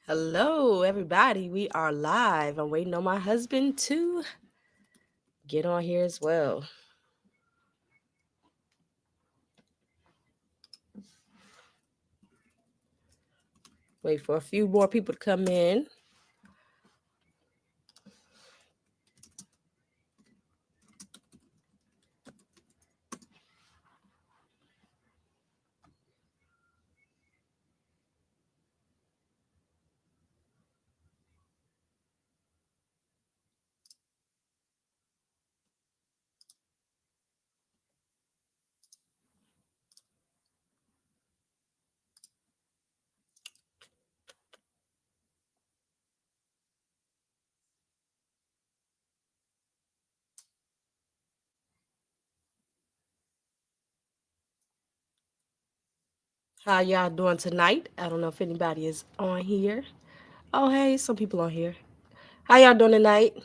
Hello, everybody. We are live. I'm waiting on my husband to get on here as well. Wait for a few more people to come in. How y'all doing tonight? I don't know if anybody is on here. Oh, hey, some people on here. How y'all doing tonight?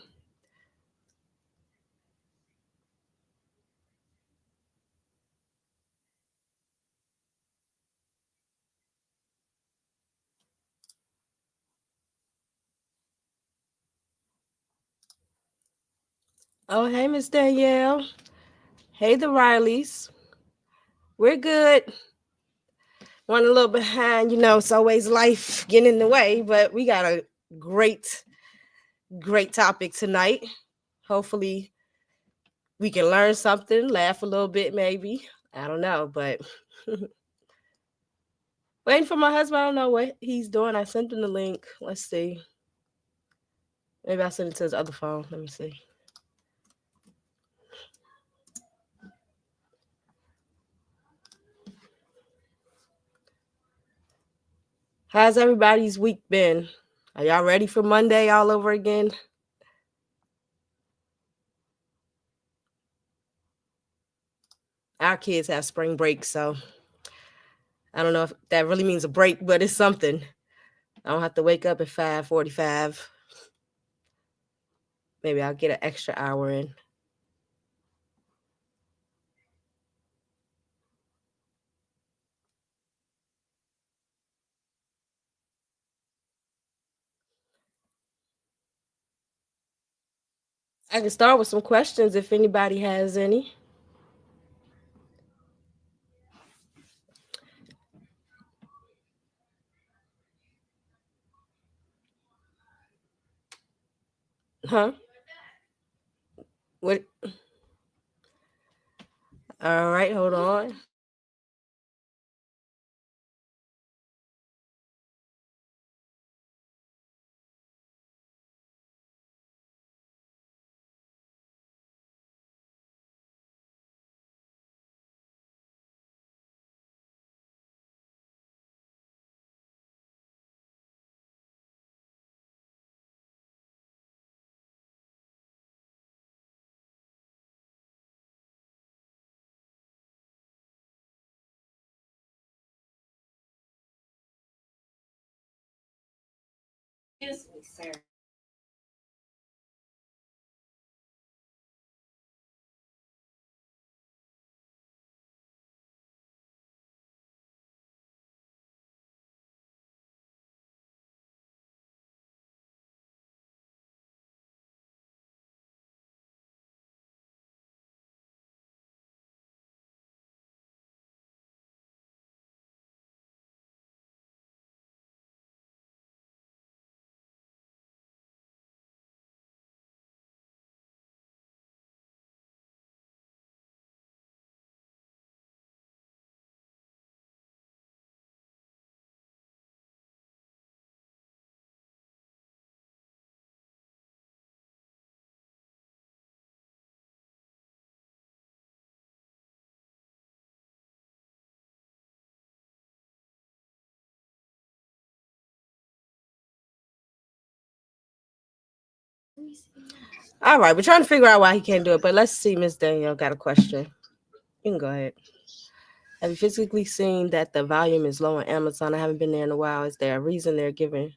Oh, hey, Miss Danielle. Hey, the Rileys. We're good. One a little behind, it's always life getting in the way, but we got a great topic tonight. Hopefully, we can learn something, laugh a little bit, maybe. I don't know, but waiting for my husband. I don't know what he's doing. I sent him the link. Let's see. Maybe I sent it to his other phone. Let me see. How's everybody's week been? Are y'all ready for Monday all over again? Our kids have spring break, so I don't know if that really means a break, but it's something. I don't have to wake up at 5:45. Maybe I'll get an extra hour in. I can start with some questions if anybody has any. Huh? What? All right, hold on. Excuse me, sir. All right, we're trying to figure out why he can't do it, but let's see. Miss Danielle got a question. You can go ahead. Have you physically seen that the volume is low on Amazon? I haven't been there in a while. Is there a reason they are giving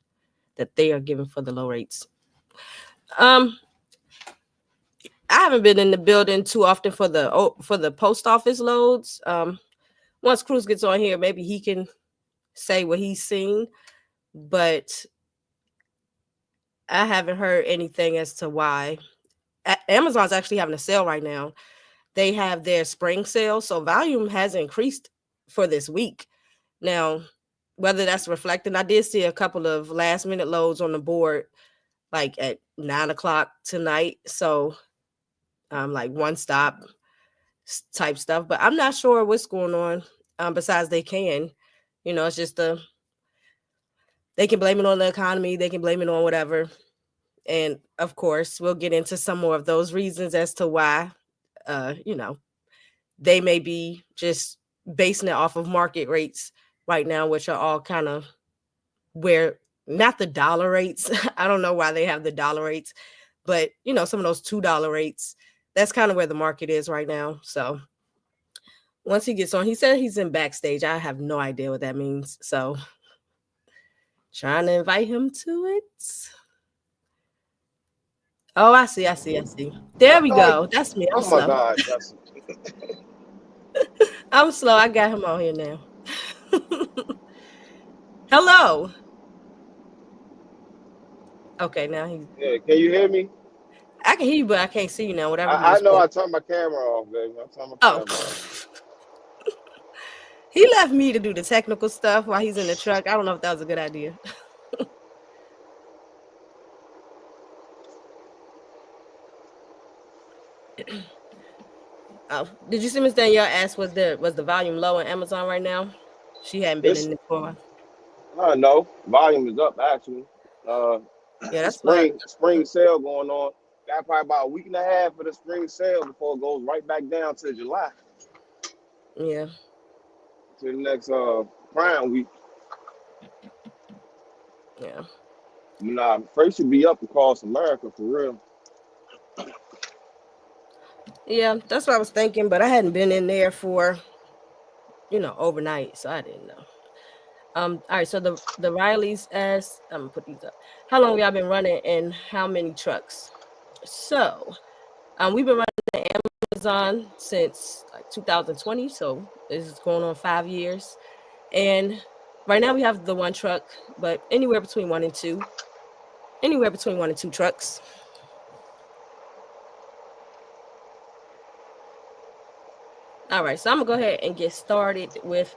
for the low rates? Um, I haven't been in the building too often for the post office loads. Once Cruz gets on here, maybe he can say what he's seen. But I haven't heard anything as to why. Amazon's actually having a sale right now. They have their spring sale, so volume has increased for this week. Now, whether that's reflecting, I did see a couple of last minute loads on the board, like at 9 o'clock tonight. So, like one stop type stuff, but I'm not sure what's going on. Besides, it's just they can blame it on the economy, they can blame it on whatever, and of course, we'll get into some more of those reasons as to why. Uh, you know, they may be just basing it off of market rates right now, which are all kind of where not the dollar rates. I don't know why they have the dollar rates, but some of those $2 rates, that's kind of where the market is right now. So once he gets on, he said he's in backstage. I have no idea what that means. So trying to invite him to it. Oh, I see. There we go. That's me. I'm Oh my slow. God, that's I'm slow. I got him on here now. Hello. Okay, now he's. yeah. Can you hear me? I can hear you, but I can't see you now. Whatever he I was know playing. I turned my camera off, baby. I turned my Oh, camera off. he left me to do the technical stuff while he's in the truck. I don't know if that was a good idea. Oh, did you see Miss Danielle ask was the volume low on Amazon right now? She hadn't been It's in it for a while. no volume is up actually. Uh, Yeah, that's what. spring sale going on. Got probably about a week and a half for the spring sale before it goes right back down to July Yeah, to the next Prime week. yeah, Nah, freight should be up across America for real. yeah. That's what I was thinking, but I hadn't been in there for overnight, so I didn't know. All right. So the Rileys asked, I'm gonna put these up. How long y'all been running, and how many trucks? So, we've been running Amazon since like 2020, so this is going on 5 years. And right now we have the one truck, but anywhere between one and two trucks. All right, so I'm gonna go ahead and get started with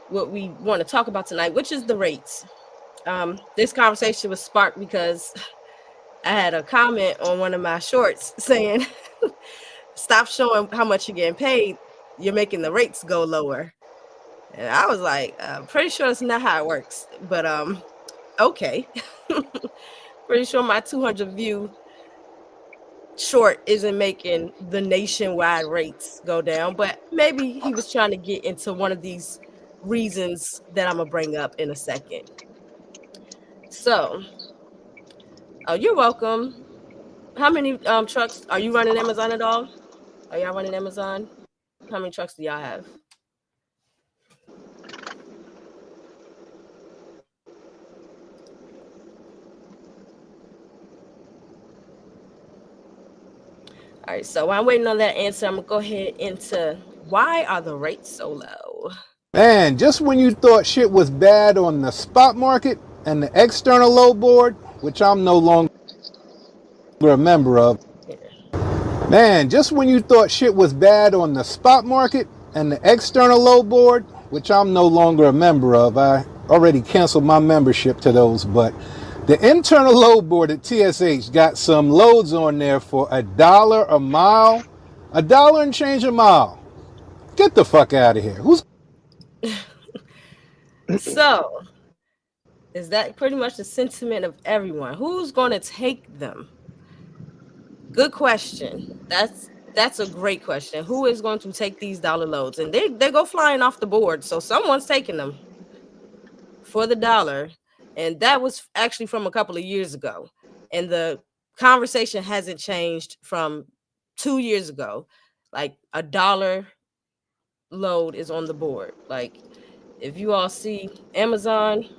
what we want to talk about tonight, which is the rates. This conversation was sparked because I had a comment on one of my shorts saying, "Stop showing how much you're getting paid. You're making the rates go lower." And I was like, "I'm pretty sure that's not how it works." But okay, pretty sure my 200 view short isn't making the nationwide rates go down, but maybe he was trying to get into one of these reasons that I'm gonna bring up in a second. So, oh, you're welcome. How many trucks are you running Amazon at all? Are y'all running Amazon? How many trucks do y'all have? All right, so while I'm waiting on that answer, I'm gonna go ahead into why are the rates so low? Man, just when you thought shit was bad on the spot market and the external load board, which I'm no longer a member of. Yeah. Man, just when you thought shit was bad on the spot market and the external load board, which I'm no longer a member of. I already canceled my membership to those, but the internal load board at TSH got some loads on there for $1 a mile, $1 and change a mile. Get the fuck out of here. Who's So, is that pretty much the sentiment of everyone? Who's going to take them? Good question. That's a great question. Who is going to take these dollar loads? And they go flying off the board. So someone's taking them for the dollar. And that was actually from a couple of years ago. And the conversation hasn't changed from 2 years ago. Like a dollar load is on the board. Like if you all see Amazon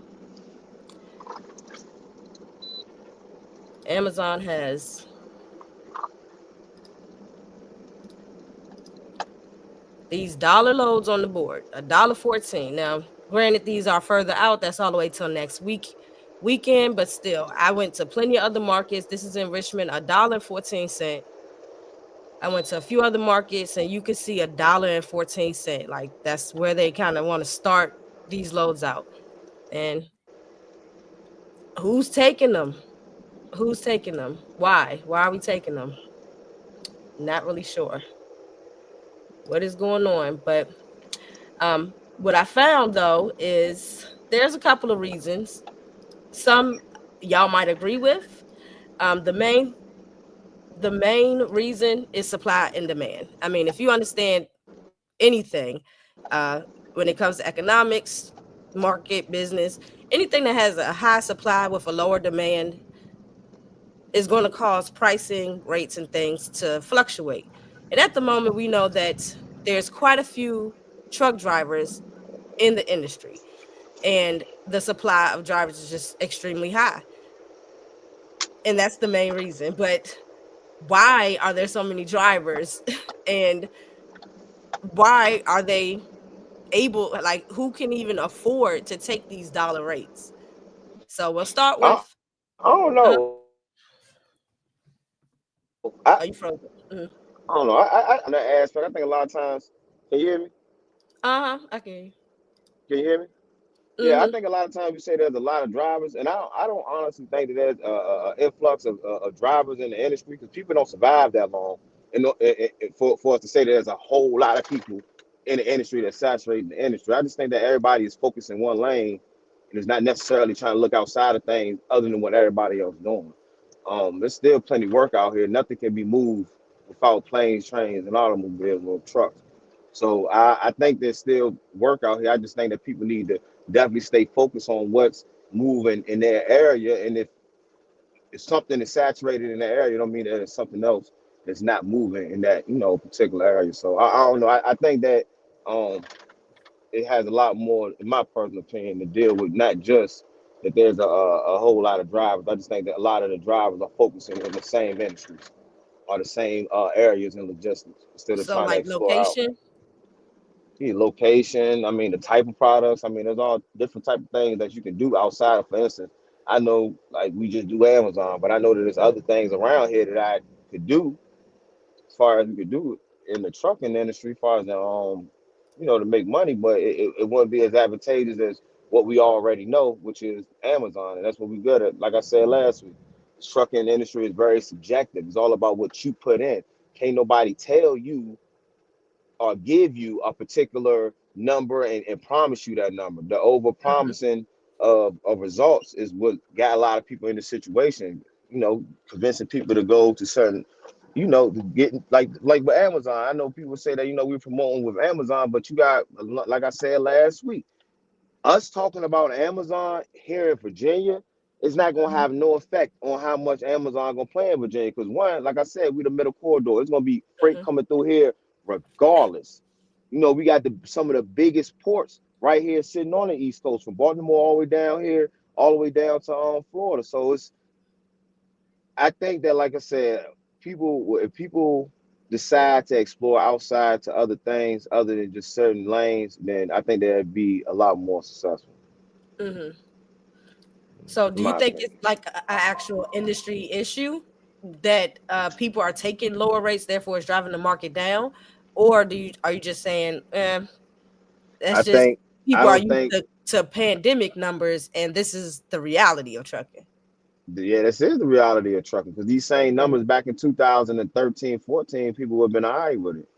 has these dollar loads on the board, $1.14. Now, granted, these are further out. That's all the way till next week. weekend, but still, I went to plenty of other markets. This is in Richmond, $1.14. I went to a few other markets, and you could see $1.14. Like that's where they kind of want to start these loads out. And who's taking them? Who's taking them? Why? Why are we taking them? Not really sure what is going on, but what I found though is there's a couple of reasons. Some y'all might agree with. Um, the main the main reason is supply and demand. I mean, if you understand anything when it comes to economics, market, business, anything that has a high supply with a lower demand is going to cause pricing rates and things to fluctuate. And at the moment, we know that there's quite a few truck drivers in the industry, and the supply of drivers is just extremely high. And that's the main reason. But why are there so many drivers? And why are they able, like, who can even afford to take these dollar rates? So we'll start I, with, I don't uh, know. are you frozen? Mhm. I don't know. I on that aspect, I think a lot of times. Can you hear me? Uh-huh, I can hear you. Can you hear me? Yeah, I Mm-hmm. think a lot of times you say there's a lot of drivers, and I don't honestly think that there's an influx of drivers in the industry because people don't survive that long. For us to say that there's a whole lot of people in the industry that's saturating the industry, I just think that everybody is focused in one lane and is not necessarily trying to look outside of things other than what everybody else is doing. There's still plenty of work out here. Nothing can be moved without planes, trains, and automobiles or trucks. So I think there's still work out here. I just think that people need to definitely stay focused on what's moving in their area. And if something is saturated in that area, it don't mean that there's something else that's not moving in that, particular area. So I don't know. I think that um, it has a lot more, in my personal opinion, to deal with not just that there's a whole lot of drivers. I just think that a lot of the drivers are focusing in the same industries or the same areas and logistics instead of So trying to like explore out location. the location. I mean, the type of products. I mean, there's all different type of things that you can do outside of, for instance, I know like we just do Amazon, but I know that there's other things around here that I could do as far as we could do in the trucking industry, as far as to make money, but it wouldn't be as advantageous as what we already know, which is Amazon, and that's what we good at. Like I said last week, the trucking industry is very subjective. It's all about what you put in. Can't nobody tell you or give you a particular number and promise you that number. The over Mhm. promising of results is what got a lot of people in the situation, convincing people to go to certain, to get like with Amazon. I know people say that, we're promoting with Amazon, but you got, like I said last week, us talking about Amazon here in Virginia is not gonna Mhm. have no effect on how much Amazon gonna play in Virginia. Because one, like I said, we the middle corridor. It's gonna be freight Mhm. coming through here regardless. We got some of the biggest ports right here sitting on the East Coast, from Baltimore all the way down here, all the way down to Florida. So I think that, like I said, if people decide to explore outside to other things other than just certain lanes, then I think they'd be a lot more successful, Mhm. So in do you my think it's opinion. like an actual industry issue that people are taking lower rates, therefore it's driving the market down? Or are you just saying, that's I just think I people are don't used think to pandemic numbers and this is the reality of trucking? yeah, this is the reality of trucking because these same Mhm. numbers back in 2013, 14, people would have been all right with it.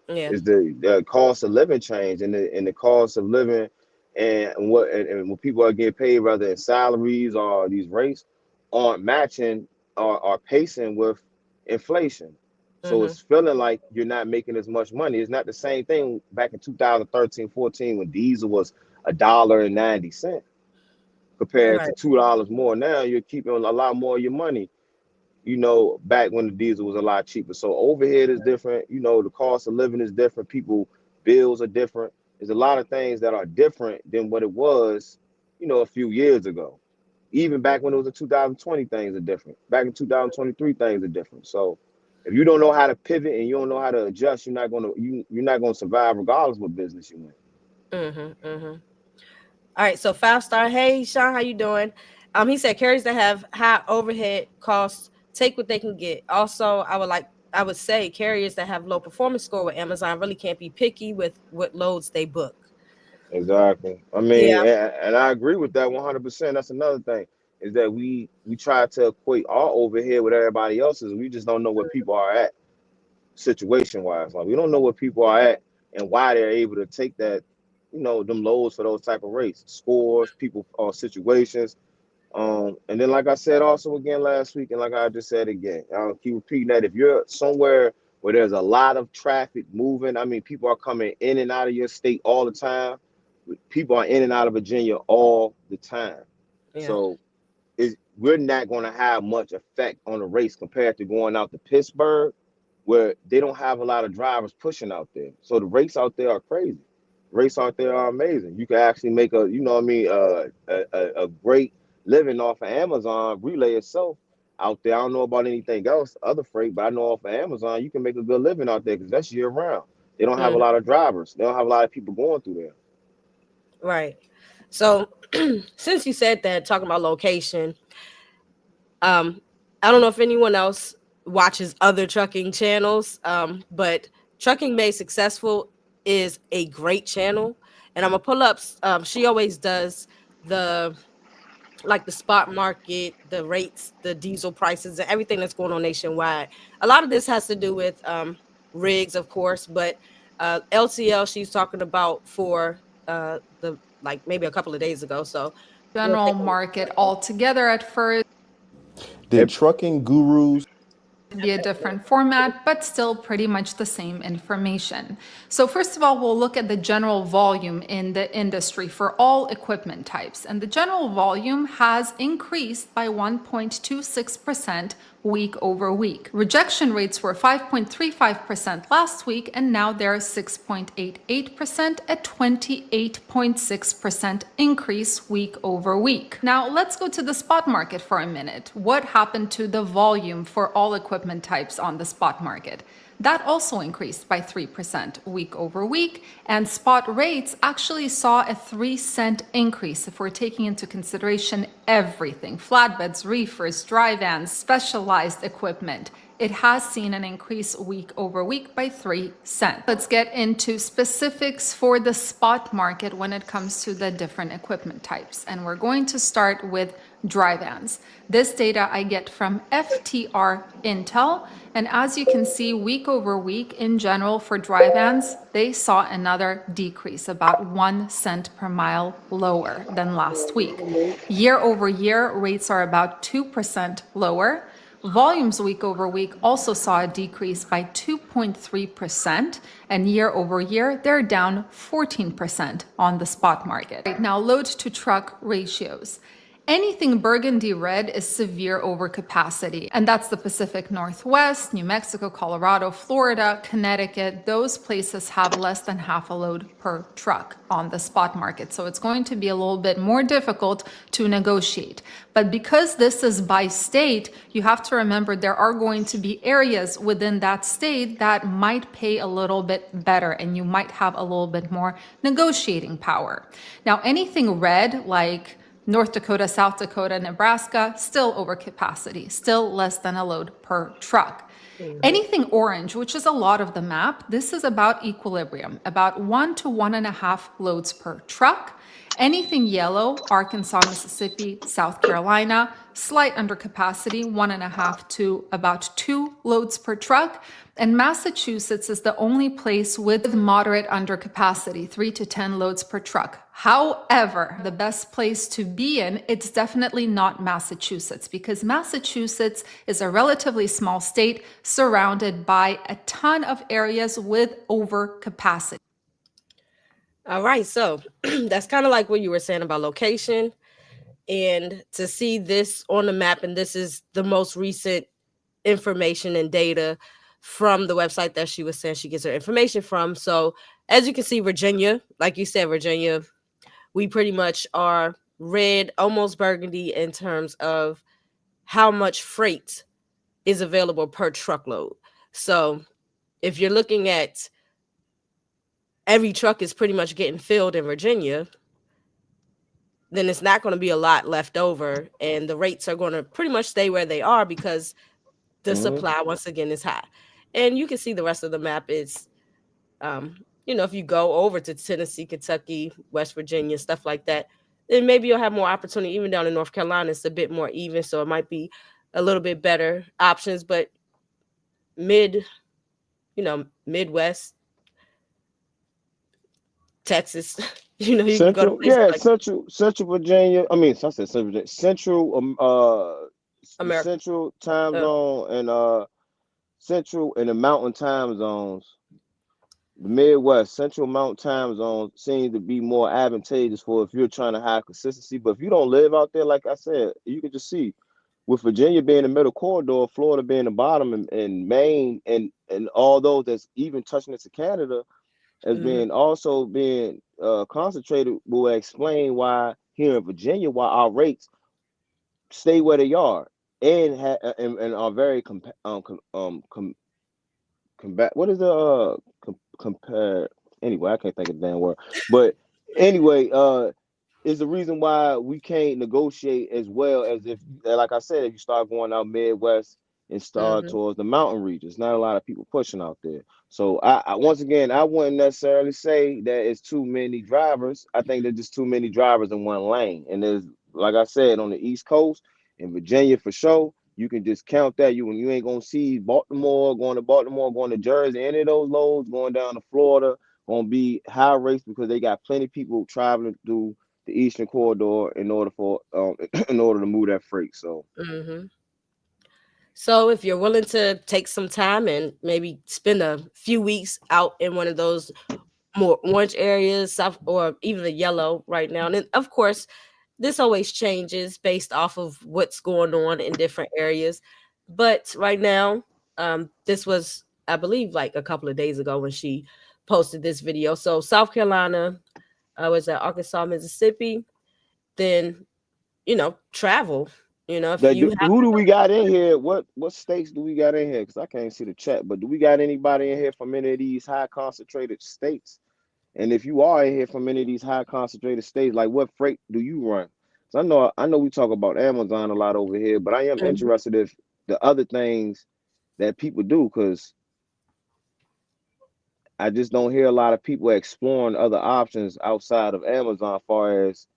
Yeah. Is the cost of living change and the cost of living and when people are getting paid rather in salaries or these rates aren't matching or pacing with inflation. So Hmm. it's feeling like you're not making as much money. It's not the same thing back in 2013, 14 when diesel was $1.90 compared to Right. $2 more now. You're keeping a lot more of your money, back when the diesel was a lot cheaper. So overhead is different. The cost of living is different. People bills are different. There's a lot of things that are different than what it was, a few years ago. Even back when it was a 2020, things are different. Back in 2023, things are different. So if you don't know how to pivot and you don't know how to adjust, you're not gonna survive regardless what business you're in. Hmm. Hmm. All right. So 5 star. Hey, Sean, how you doing? He said carriers that have high overhead costs take what they can get. Also, I would say carriers that have low performance score with Amazon really can't be picky with what loads they book. Exactly. I mean, Yeah, and I agree with that 100%. That's another thing is that we try to equate our overhead with everybody else's. We just don't know where people are at situation wise. Like we don't know where people are at and why they're able to take that, them loads for those type of rates, scores, people, or situations. And then, like I said also again last week, and like I just said again, I'll keep repeating that if you're somewhere where there's a lot of traffic moving, I mean, people are coming in and out of your state all the time. People are in and out of Virginia all the time. yeah. So we're not going to have much effect on the race compared to going out to Pittsburgh, where they don't have a lot of drivers pushing out there. So the rates out there are crazy. Rates out there are amazing. You can actually make a great living off of Amazon relay itself out there. I don't know about anything else, other freight, but I know off of Amazon, you can make a good living out there because that's year round. They don't have a Mm, lot of drivers. They don't have a lot of people going through there. right. So since you said that, talking about location, um, I don't know if anyone else watches other trucking channels, but Trucking Made Successful is a great channel, and I'm gonna pull up. She always does the like the spot market, the rates, the diesel prices, and everything that's going on nationwide. A lot of this has to do with rigs, of course, but LTL she's talking about for the like maybe a couple of days ago. So we'll General take a look. market altogether at first. Hey, Did trucking gurus Be a different format, but still pretty much the same information. So first of all, we'll look at the general volume in the industry for all equipment types. And the general volume has increased by 1.26% week over week. Rejection rates were 5.35% last week, and now they're 6.88%, a 28.6% increase week over week. Now let's go to the spot market for a minute. What happened to the volume for all equipment types on the spot market? That also increased by 3% week over week, and spot rates actually saw a 3-cent increase if we're taking into consideration everything: flatbeds, reefers, dry vans, specialized equipment. It has seen an increase week over week by 3 cents. Let's get into specifics for the spot market when it comes to the different equipment types. And we're going to start with dry vans. This data I get from FTR Intel. And as you can see, week over week in general for dry vans, they saw another decrease, about 1 cent per mile lower than last week. Year over year, rates are about 2% lower. Volumes week over week also saw a decrease by 2.3%, and year over year, they're down 14% on the spot market. Right now, load to truck ratios. Anything burgundy red is severe overcapacity, and that's the Pacific Northwest, New Mexico, Colorado, Florida, Connecticut. Those places have less than half a load per truck on the spot market, so it's going to be a little bit more difficult to negotiate. But because this is by state, you have to remember there are going to be areas within that state that might pay a little bit better, and you might have a little bit more negotiating power. Now, anything red like North Dakota, South Dakota, Nebraska, still over capacity, still less than a load per truck. Anything orange, which is a lot of the map, this is about equilibrium, about 1 to 1.5 loads per truck. Anything yellow, Arkansas, Mississippi, South Carolina, slight undercapacity, 1.5 to about 2 loads per truck. And Massachusetts is the only place with moderate undercapacity, 3 to 10 loads per truck. However, the best place to be in, it's definitely not Massachusetts, because Massachusetts is a relatively small state surrounded by a ton of areas with overcapacity. All right, so that's kind of like what you were saying about location, and to see this on the map, and this is the most recent information and data from the website that she was saying she gets her information from. So as you can see, Virginia, like you said, Virginia, we pretty much are red, almost burgundy in terms of how much freight is available per truckload. So if you're looking at every truck is pretty much getting filled in Virginia, then it's not going to be a lot left over, and the rates are going to pretty much stay where they are because the Mm-hmm. supply once again is high. And you can see the rest of the map is, if you go over to Tennessee, Kentucky, West Virginia, stuff like that, then maybe you'll have more opportunity. Even down in North Carolina, it's a bit more even, so it might be a little bit better options. But Midwest, Texas, you can go to Central, places yeah, like Central Virginia. I mean, I said Central Virginia. Central, the America. Central time zone and Central and the Mountain time zones. The Midwest, Central Mountain time zone seems to be more advantageous for if you're trying to have consistency. But if you don't live out there, like I said, you can just see with Virginia being the middle corridor, Florida being the bottom, and Maine and all those that's even touching into Canada as Mhm. being concentrated will explain why here in Virginia why our rates stay where they are and are very combat. What is the compare? Anyway, I can't think of the damn word. But anyway, is the reason why we can't negotiate as well as if, like I said, if you start going out Midwest and start Mhm. towards the mountain regions. Not a lot of people pushing out there. So I once again, I wouldn't necessarily say that it's too many drivers. I think there's just too many drivers in one lane. And there's, like I said, on the East Coast in Virginia for sure. You can just count that. You ain't gonna see Baltimore, going to Jersey, any of those loads going down to Florida gonna be high rates because they got plenty of people traveling through the Eastern Corridor in order for in order to move that freight. So Mhm. So if you're willing to take some time and maybe spend a few weeks out in one of those more orange areas, south, or even the yellow right now, and then, of course, this always changes based off of what's going on in different areas. But right now, this was, I believe, like a couple of days ago when she posted this video. So South Carolina, was at Arkansas, Mississippi. Then travel. If that you have who do we got in here? What states do we got in here? Because I can't see the chat, but do we got anybody in here from any of these high concentrated states? And if you are in here from any of these high concentrated states, like what freight do you run? So I know we talk about Amazon a lot over here, but I am Mhm, interested if the other things that people do, because I just don't hear a lot of people exploring other options outside of Amazon, as far as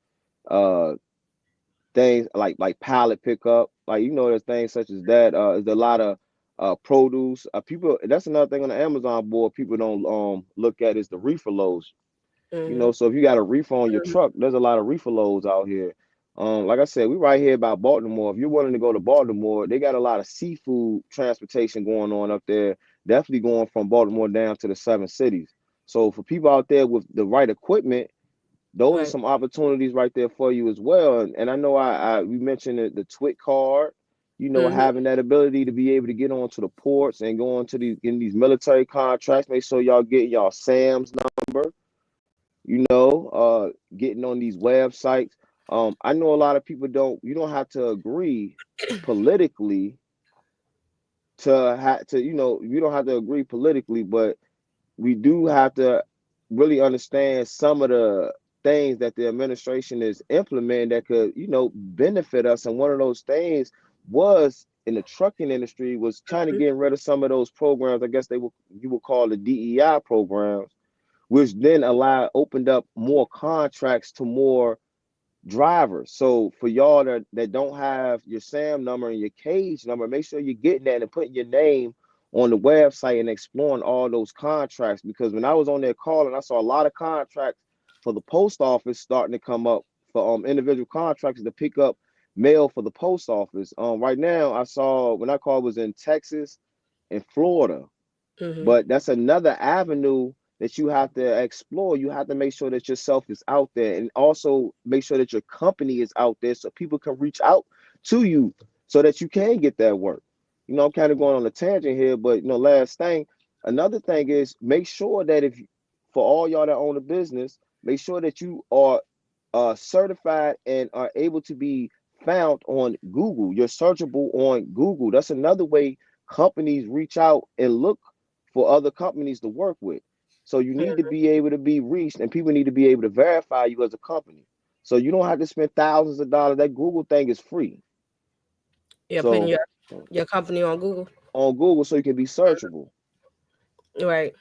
uh things like pallet pickup, like there's things such as that. There's a lot of produce. People, that's another thing on the Amazon board people don't look at is the reefer loads. mhm, So if you got a reefer on your mhm, truck, there's a lot of reefer loads out here. Like I said, we right here about Baltimore. If you're willing to go to Baltimore, they got a lot of seafood transportation going on up there. Definitely going from Baltimore down to the seven cities. So for people out there with the right equipment, those are right. some opportunities right there for you as well. And I know we mentioned the TWIC card, Mhm, having that ability to be able to get onto the ports and go into getting these military contracts. Make sure y'all get y'all SAM's number, getting on these websites. I know a lot of people you don't have to agree politically you don't have to agree politically, but we do have to really understand some of the things that the administration is implementing that could, benefit us. And one of those things was in the trucking industry was trying to mhm, get rid of some of those programs. I guess you would call the DEI programs, which then opened up more contracts to more drivers. So for y'all that don't have your SAM number and your cage number, make sure you're getting that and putting your name on the website and exploring all those contracts. Because when I was on there calling, I saw a lot of contracts for the post office starting to come up for individual contractors to pick up mail for the post office. Right now I saw when I called was in Texas and Florida. mhm, But that's another avenue that you have to explore. You have to make sure that yourself is out there and also make sure that your company is out there so people can reach out to you so that you can get that work. I'm kind of going on a tangent here, but last thing, another thing is make sure that if for all y'all that own a business, make sure that you are certified and are able to be found on Google. You're searchable on Google. That's another way companies reach out and look for other companies to work with. So you need to be able to be reached, and people need to be able to verify you as a company. So you don't have to spend thousands of dollars. That Google thing is free. You're putting So your company on Google. on Google, so you can be searchable. Right.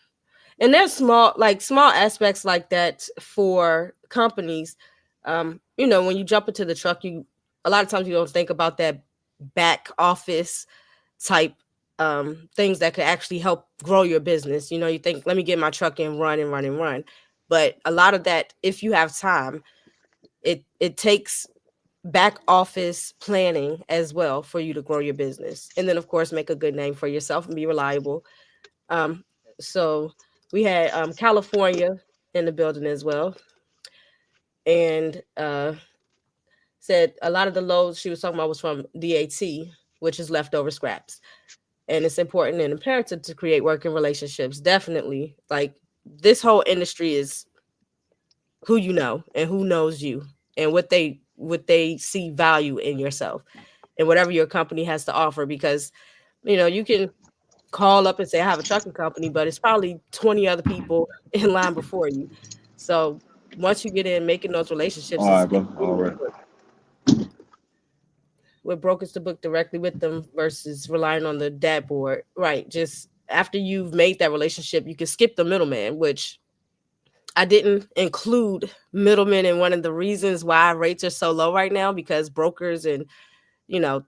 And there's small aspects like that for companies. When you jump into the truck, you a lot of times you don't think about that back office type things that could actually help grow your business. You think, let me get my truck and run and run and run. But a lot of that, if you have time, it takes back office planning as well for you to grow your business. And then of course make a good name for yourself and be reliable. Um, so we had California in the building as well. And said a lot of the loads she was talking about was from DAT, which is leftover scraps. And it's important and imperative to create working relationships. Definitely. Like, this whole industry is who you know and who knows you and what they see value in yourself and whatever your company has to offer. Because you can call up and say I have a trucking company, but it's probably 20 other people in line before you. So once you get in, making those relationships All is right, bro. All extremely right. important. With brokers to book directly with them versus relying on the DAT board. Right. Just after you've made that relationship, you can skip the middleman, which I didn't include middlemen in one of the reasons why rates are so low right now, because brokers and, you know,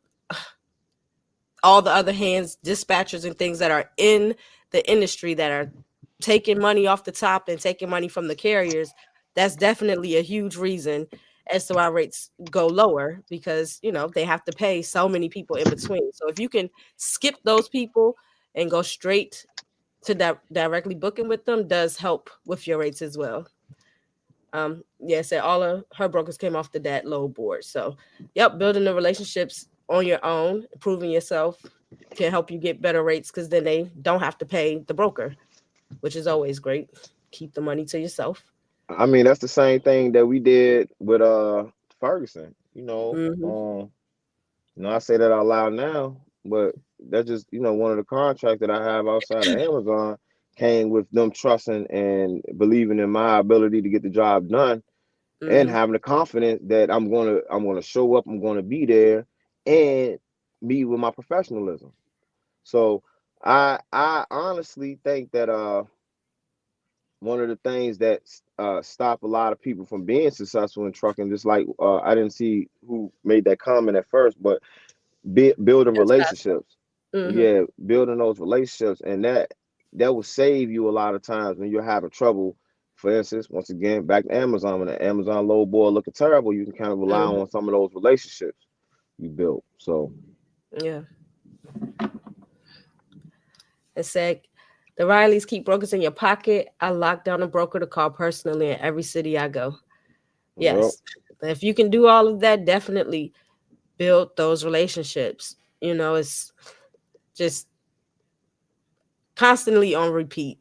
all the other hands, dispatchers and things that are in the industry that are taking money off the top and taking money from the carriers, that's definitely a huge reason as to why rates go lower, because they have to pay so many people in between. So if you can skip those people and go straight to directly booking with them, does help with your rates as well. Yeah, so all of her brokers came off the dat low board. So yep, building the relationships on your own, improving yourself, can help you get better rates, because then they don't have to pay the broker, which is always great. Keep the money to yourself. I mean, that's the same thing that we did with Ferguson. Hmm. I say that out loud now, but that's just one of the contracts that I have outside of Amazon came with them trusting and believing in my ability to get the job done, and Hmm. having the confidence that I'm gonna show up, I'm gonna be there, and be with my professionalism. So I honestly think that one of the things that stop a lot of people from being successful in trucking, just like I didn't see who made that comment at first, but building That's fast. relationships. Hmm. Yeah, building those relationships, and that will save you a lot of times when you're having trouble. For instance, once again, back to Amazon, when the Amazon low board looking terrible, you can kind of rely Hmm. on some of those relationships you built. So Yeah. It said, the Rileys keep brokers in your pocket. I lock down a broker to call personally in every city I go. well, Yes. If you can do all of that, definitely build those relationships. It's just constantly on repeat.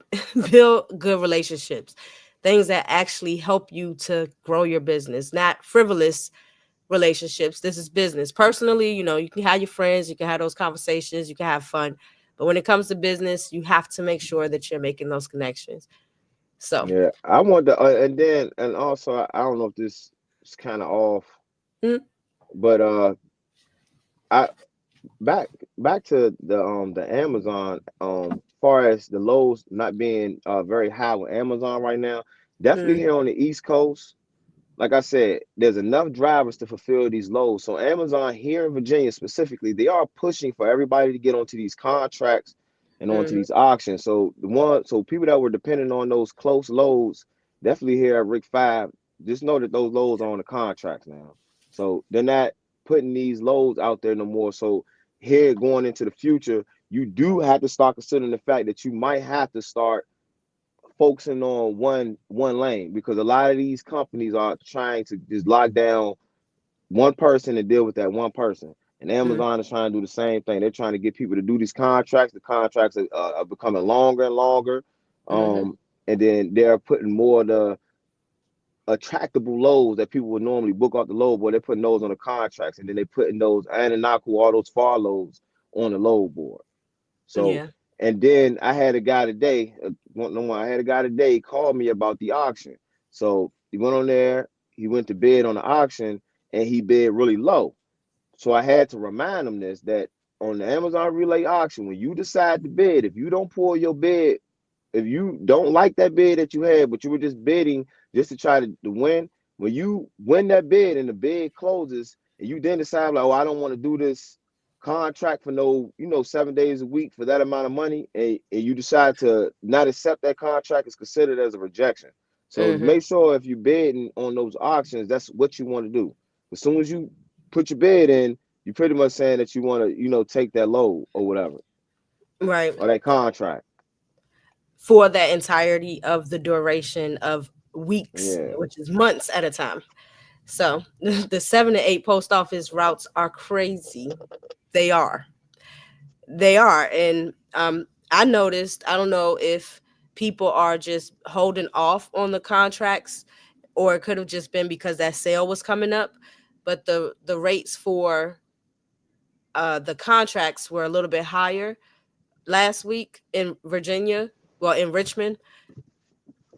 Build good relationships, things that actually help you to grow your business, not frivolous relationships. This is business. Personally, you can have your friends, you can have those conversations, you can have fun. But when it comes to business, you have to make sure that you're making those connections. So, yeah, I want to, and also I don't know if this is kind of off, mm, but I back back to the Amazon, far as the lows not being very high with Amazon right now, definitely mm, here on the East Coast. Like I said, there's enough drivers to fulfill these loads. So Amazon here in Virginia specifically, they are pushing for everybody to get onto these contracts and onto mhm, these auctions. So people that were depending on those close loads, definitely here at Rick 5, just know that those loads are on the contracts now. So they're not putting these loads out there no more. So here going into the future, you do have to start considering the fact that you might have to start focusing on one lane, because a lot of these companies are trying to just lock down one person and deal with that one person. And mm, Amazon is trying to do the same thing. They're trying to get people to do these contracts. The contracts are becoming longer and longer, mhm, and then they're putting more of the attractable loads that people would normally book off the load board. They're putting those on the contracts, and then they're putting those Ananaku, all those far loads on the load board. So, yeah, and then I had a guy today, I had a guy today call me about the auction. So he went on there. he went to bid on the auction and he bid really low. So I had to remind him this, that on the Amazon Relay auction, when you decide to bid, if you don't pull your bid, if you don't like that bid that you had, but you were just bidding just to try to win, when you win that bid and the bid closes, and you then decide like, oh, I don't want to do this contract for no, 7 days a week for that amount of money, and you decide to not accept that contract, it's considered as a rejection. So Mm-hmm. make sure if you're bidding on those auctions, that's what you want to do. As soon as you put your bid in, you're pretty much saying that you want to, take that load or whatever, Right. or that contract. For that entirety of the duration of weeks, Yeah. which is months at a time. So the 7 to 8 post office routes are crazy. They are. They are. And I noticed, I don't know if people are just holding off on the contracts, or it could have just been because that sale was coming up, but the rates for the contracts were a little bit higher last week in Virginia, well, in Richmond.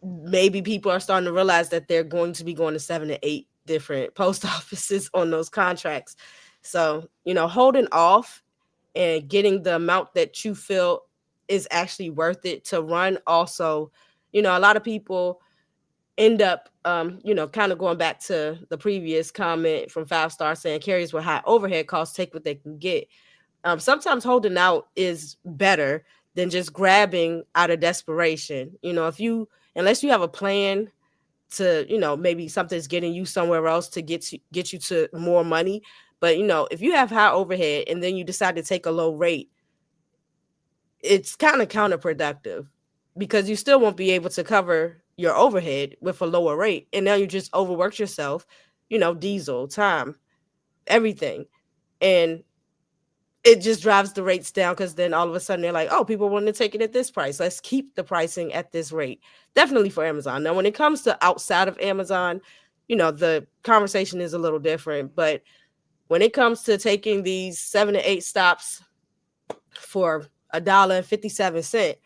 Maybe people are starting to realize that they're going to be going to 7 to 8 different post offices on those contracts. So, holding off and getting the amount that you feel is actually worth it to run. Also, a lot of people end up, kind of going back to the previous comment from 5 Star saying carriers with high overhead costs take what they can get. Sometimes holding out is better than just grabbing out of desperation. If you, unless you have a plan to, maybe something's getting you somewhere else to get you to more money. But if you have high overhead and then you decide to take a low rate, it's kind of counterproductive, because you still won't be able to cover your overhead with a lower rate. And now you just overworked yourself, diesel, time, everything. And it just drives the rates down, because then all of a sudden they're like, oh, people want to take it at this price. Let's keep the pricing at this rate. Definitely for Amazon. Now, when it comes to outside of Amazon, the conversation is a little different. But when it comes to taking these 7 to 8 stops for $1.57,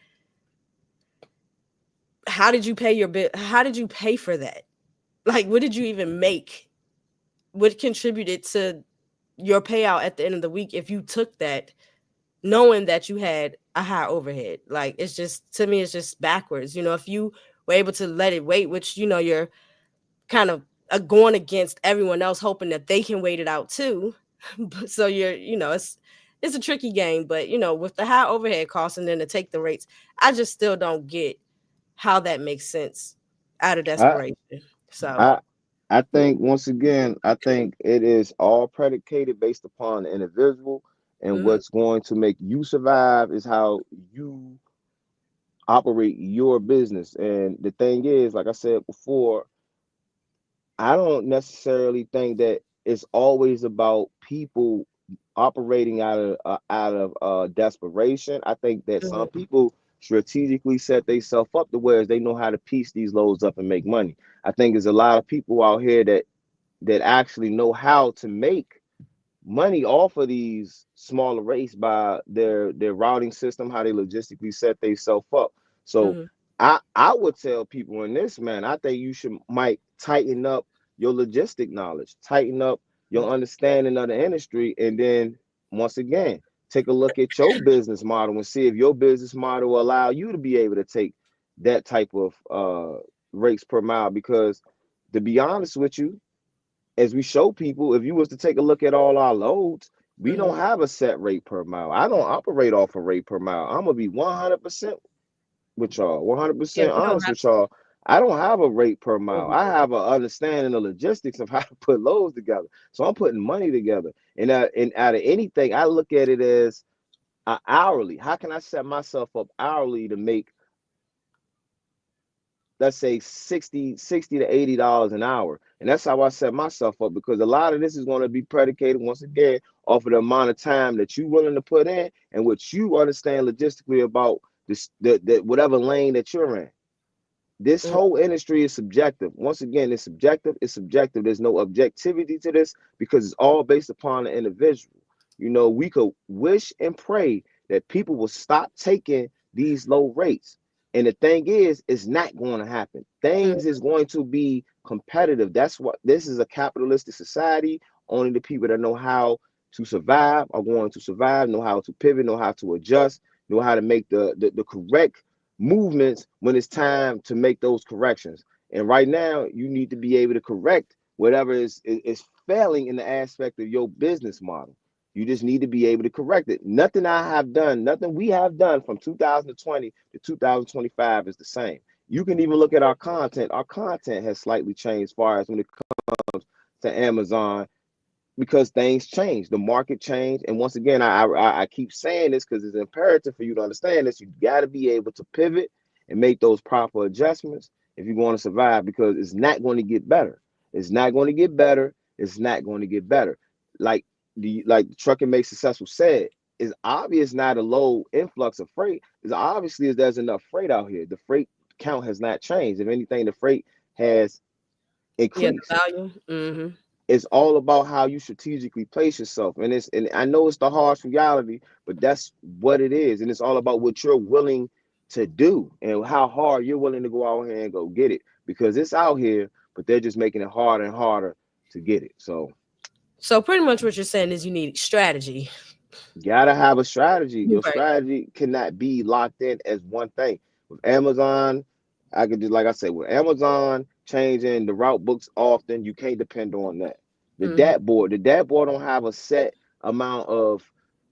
how did you pay your bit? How did you pay for that? Like, what did you even make? What contributed to your payout at the end of the week if you took that, knowing that you had a high overhead? Like, it's just, to me, it's just backwards. If you were able to let it wait, which, you're kind of going against everyone else, hoping that they can wait it out too. So you're, it's a tricky game. But, with the high overhead costs and then to take the rates, I just still don't get how that makes sense out of I desperation. So, I I think once again, I think it is all predicated based upon the individual, and mhm, what's going to make you survive is how you operate your business. And the thing is, like I said before, I don't necessarily think that it's always about people operating out of desperation. I think that some mhm, people strategically set themselves up to where they know how to piece these loads up and make money. I think there's a lot of people out here that actually know how to make money off of these smaller rates by their routing system, how they logistically set themselves up. So mhm, I would tell people in this, man, I think you should might tighten up your logistic knowledge, tighten up your understanding of the industry, and then once again take a look at your business model and see if your business model will allow you to be able to take that type of rates per mile. Because to be honest with you, as we show people, if you was to take a look at all our loads, we mhm. don't have a set rate per mile. I don't operate off a rate per mile. I'm gonna be 100% with y'all, Yeah, 100% we don't honest have with y'all. I don't have a rate per to. mile. I have an understanding of logistics of how to put loads together. So I'm putting money together, and out of anything, I look at it as hourly. How can I set myself up hourly to make, let's say, 60 to $80 an hour? And that's how I set myself up, because a lot of this is going to be predicated once again off of the amount of time that you're willing to put in and what you understand logistically about this, the whatever lane that you're in. This Mm, whole industry is subjective. Once again, it's subjective. It's subjective. There's no objectivity to this, because it's all based upon the individual. We could wish and pray that people will stop taking these low rates. And the thing is, it's not going to happen. mm, Things is going to be competitive. That's what this is, a capitalistic society. Only the people that know how to survive are going to survive, know how to pivot, know how to adjust, know how to make the correct movements when it's time to make those corrections. And right now, you need to be able to correct whatever is failing in the aspect of your business model. You just need to be able to correct it. Nothing we have done from 2020 to 2025 is the same. You can even look at our content. Our content has slightly changed as far as when it comes to Amazon, because things change, the market changed. And once again, I keep saying this because it's imperative for you to understand this. You got to be able to pivot and make those proper adjustments if you want to survive, because it's not going to get better. It's not going to get better. It's not going to get better. Like the Trucking Made Successful said, it's obvious not a low influx of freight. It's obviously as there's enough freight out here. The freight count has not changed. If anything, the freight has increased. Yeah, the value. Mm-hmm. It's all about how you strategically place yourself. And I know it's the harsh reality, but that's what it is. And it's all about what you're willing to do and how hard you're willing to go out here and go get it, because it's out here, but they're just making it harder and harder to get it. So pretty much what you're saying is you need strategy. You gotta have a strategy. Your Right. strategy cannot be locked in as one thing. With Amazon, I could just, like I said, with Amazon changing the route books often, you can't depend on that. The dashboard don't have a set amount of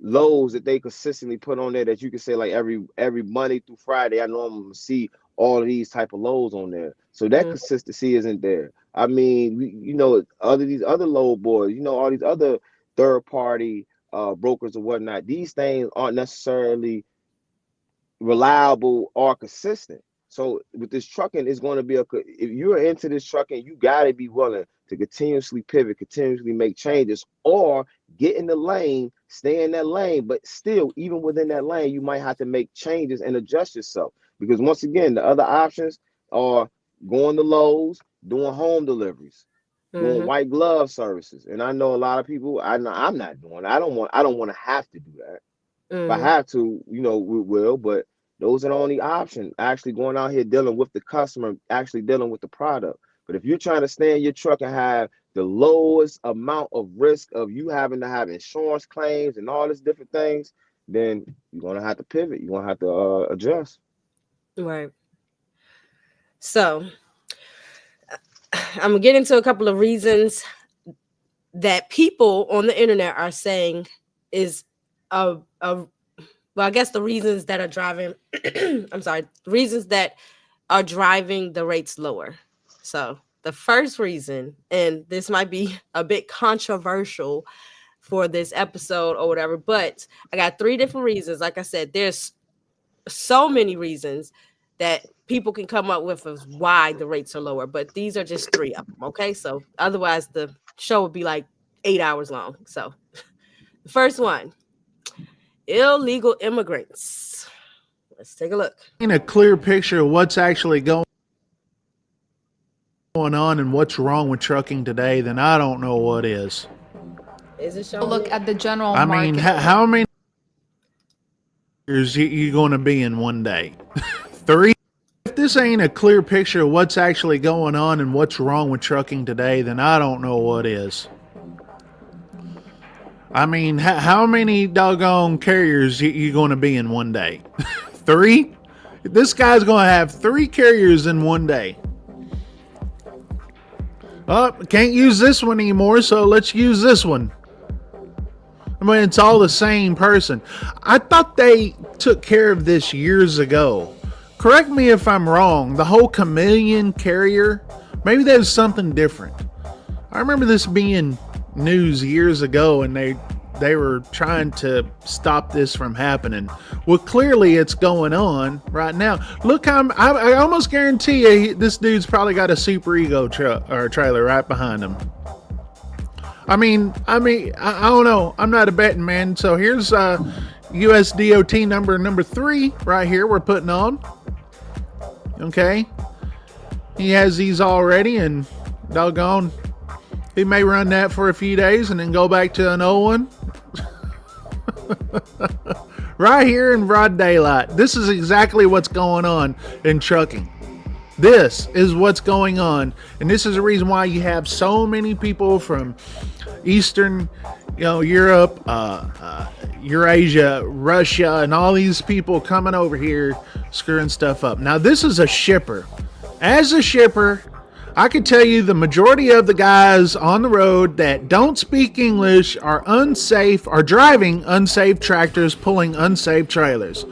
loads that they consistently put on there that you can say, like, every Monday through Friday, I know I'm gonna see all of these type of loads on there. So that consistency isn't there. I mean, these other load boards, all these other third party brokers or whatnot, these things aren't necessarily reliable or consistent. So with this trucking, it's going to be if you're into this trucking, you got to be willing to continuously pivot, continuously make changes, or get in the lane, stay in that lane. But still, even within that lane, you might have to make changes and adjust yourself, because once again, the other options are going to Lowe's, doing home deliveries, doing white glove services. And I know a lot of people, I'm not doing it. I don't want to have to do that. If I have to, we will, but those are the only options. Actually going out here dealing with the customer, actually dealing with the product. But if you're trying to stay in your truck and have the lowest amount of risk of you having to have insurance claims and all these different things, then you're going to have to pivot. You're going to have to adjust. Right. So I'm going to get into a couple of reasons that people on the internet are saying is well, I guess the reasons that are driving, reasons that are driving the rates lower. So the first reason, and this might be a bit controversial for this episode or whatever, but I got 3 different reasons. Like I said, there's so many reasons that people can come up with of why the rates are lower, but these are just 3 of them. Okay. So otherwise the show would be like 8 hours long. So the first one, illegal immigrants. Let's take a look. In a clear picture of what's actually going on and what's wrong with trucking today, then I don't know what is. Is it showing? Look at the general I market. mean, how many years you going to be in one day? 3? If this ain't a clear picture of what's actually going on and what's wrong with trucking today, then I don't know what is. I mean, how many doggone carriers you going to be in one day? 3? This guy's going to have 3 carriers in one day. Oh, can't use this one anymore, so let's use this one. I mean, it's all the same person. I thought they took care of this years ago. Correct me if I'm wrong. The whole chameleon carrier, maybe there's something different. I remember this being news years ago, and they were trying to stop this from happening. Well, clearly it's going on right now. Look, I almost guarantee you this dude's probably got a super ego truck or trailer right behind him. I mean, I don't know. I'm not a betting man. So here's US DOT number 3 right here we're putting on. Okay. He has these already, and doggone, he may run that for a few days and then go back to an old one. Right here in broad daylight. This is exactly what's going on in trucking. This is what's going on, and this is the reason why you have so many people from Eastern, Europe, Eurasia, Russia, and all these people coming over here screwing stuff up. Now, this is a shipper. As a shipper, I can tell you the majority of the guys on the road that don't speak English are unsafe, are driving unsafe tractors, pulling unsafe trailers.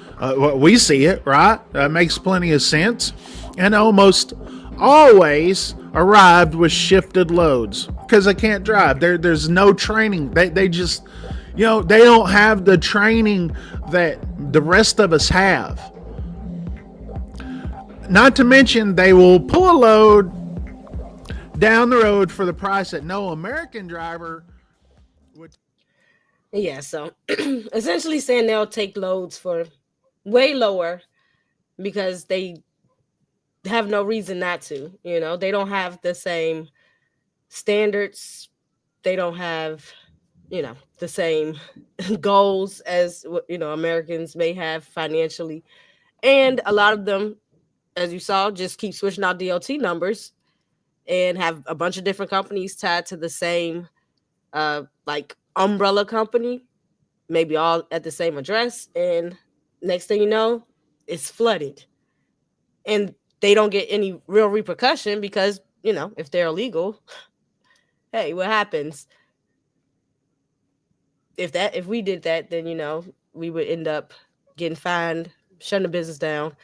We see it, right? That makes plenty of sense. And almost always arrived with shifted loads because they can't drive. There's no training. They just, they don't have the training that the rest of us have. Not to mention, they will pull a load down the road for the price that no American driver would. Yeah, so essentially saying they'll take loads for way lower because they have no reason not to. They don't have the same standards. They don't have, the same goals as, Americans may have financially. And a lot of them, as you saw, just keep switching out DOT numbers and have a bunch of different companies tied to the same, umbrella company, maybe all at the same address. And next thing you know, it's flooded. And they don't get any real repercussion because, if they're illegal, hey, what happens? If we did that, then, we would end up getting fined, shutting the business down.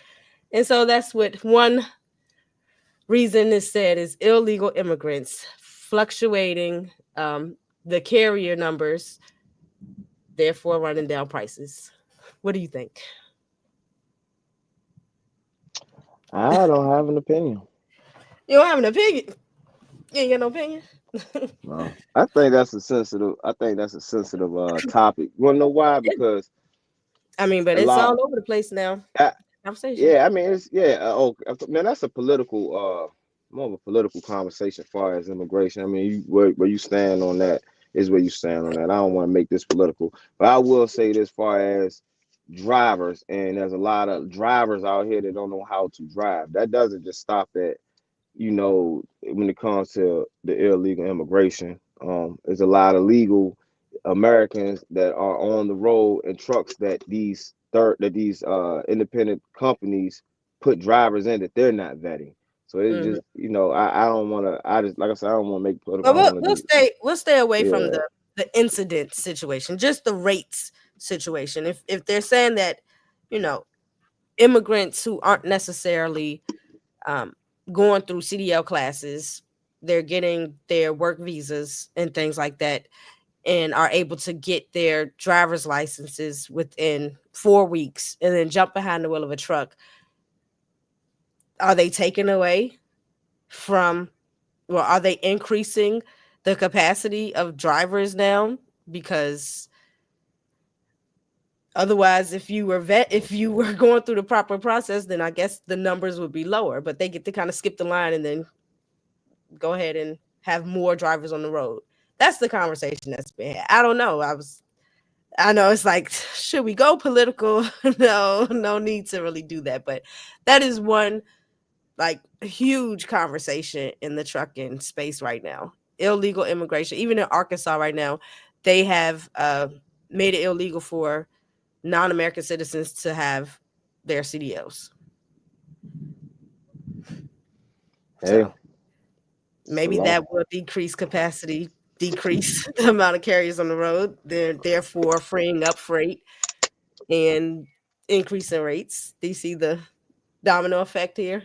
And so that's what one reason is said is illegal immigrants fluctuating the carrier numbers, therefore running down prices. What do you think? I don't have an opinion. You don't have an opinion? You ain't got no opinion? No. I think that's a sensitive topic. You wanna know why? Because but it's all over the place now. Conversation. Yeah, I mean, man, that's a political, more of a political conversation as far as immigration. I mean, where you stand on that is where you stand on that. I don't want to make this political, but I will say this far as drivers, and there's a lot of drivers out here that don't know how to drive. That doesn't just stop at, when it comes to the illegal immigration. There's a lot of legal Americans that are on the road in trucks that these independent companies put drivers in that they're not vetting. So it's just, I don't want to. I just, like I said, I don't want to make political. But we'll stay away from the incident situation, just the rates situation. If they're saying that, immigrants who aren't necessarily going through CDL classes, they're getting their work visas and things like that, and are able to get their driver's licenses within 4 weeks and then jump behind the wheel of a truck, are they taken away from, are they increasing the capacity of drivers now? Because otherwise, if you were going through the proper process, then I guess the numbers would be lower, but they get to kind of skip the line and then go ahead and have more drivers on the road. That's the conversation that's been had. I don't know. I know it's like, should we go political? No need to really do that. But that is one huge conversation in the trucking space right now. Illegal immigration. Even in Arkansas right now, they have made it illegal for non-American citizens to have their CDLs. Hey. So maybe that will decrease capacity, decrease the amount of carriers on the road, therefore freeing up freight and increasing rates. Do you see the domino effect here?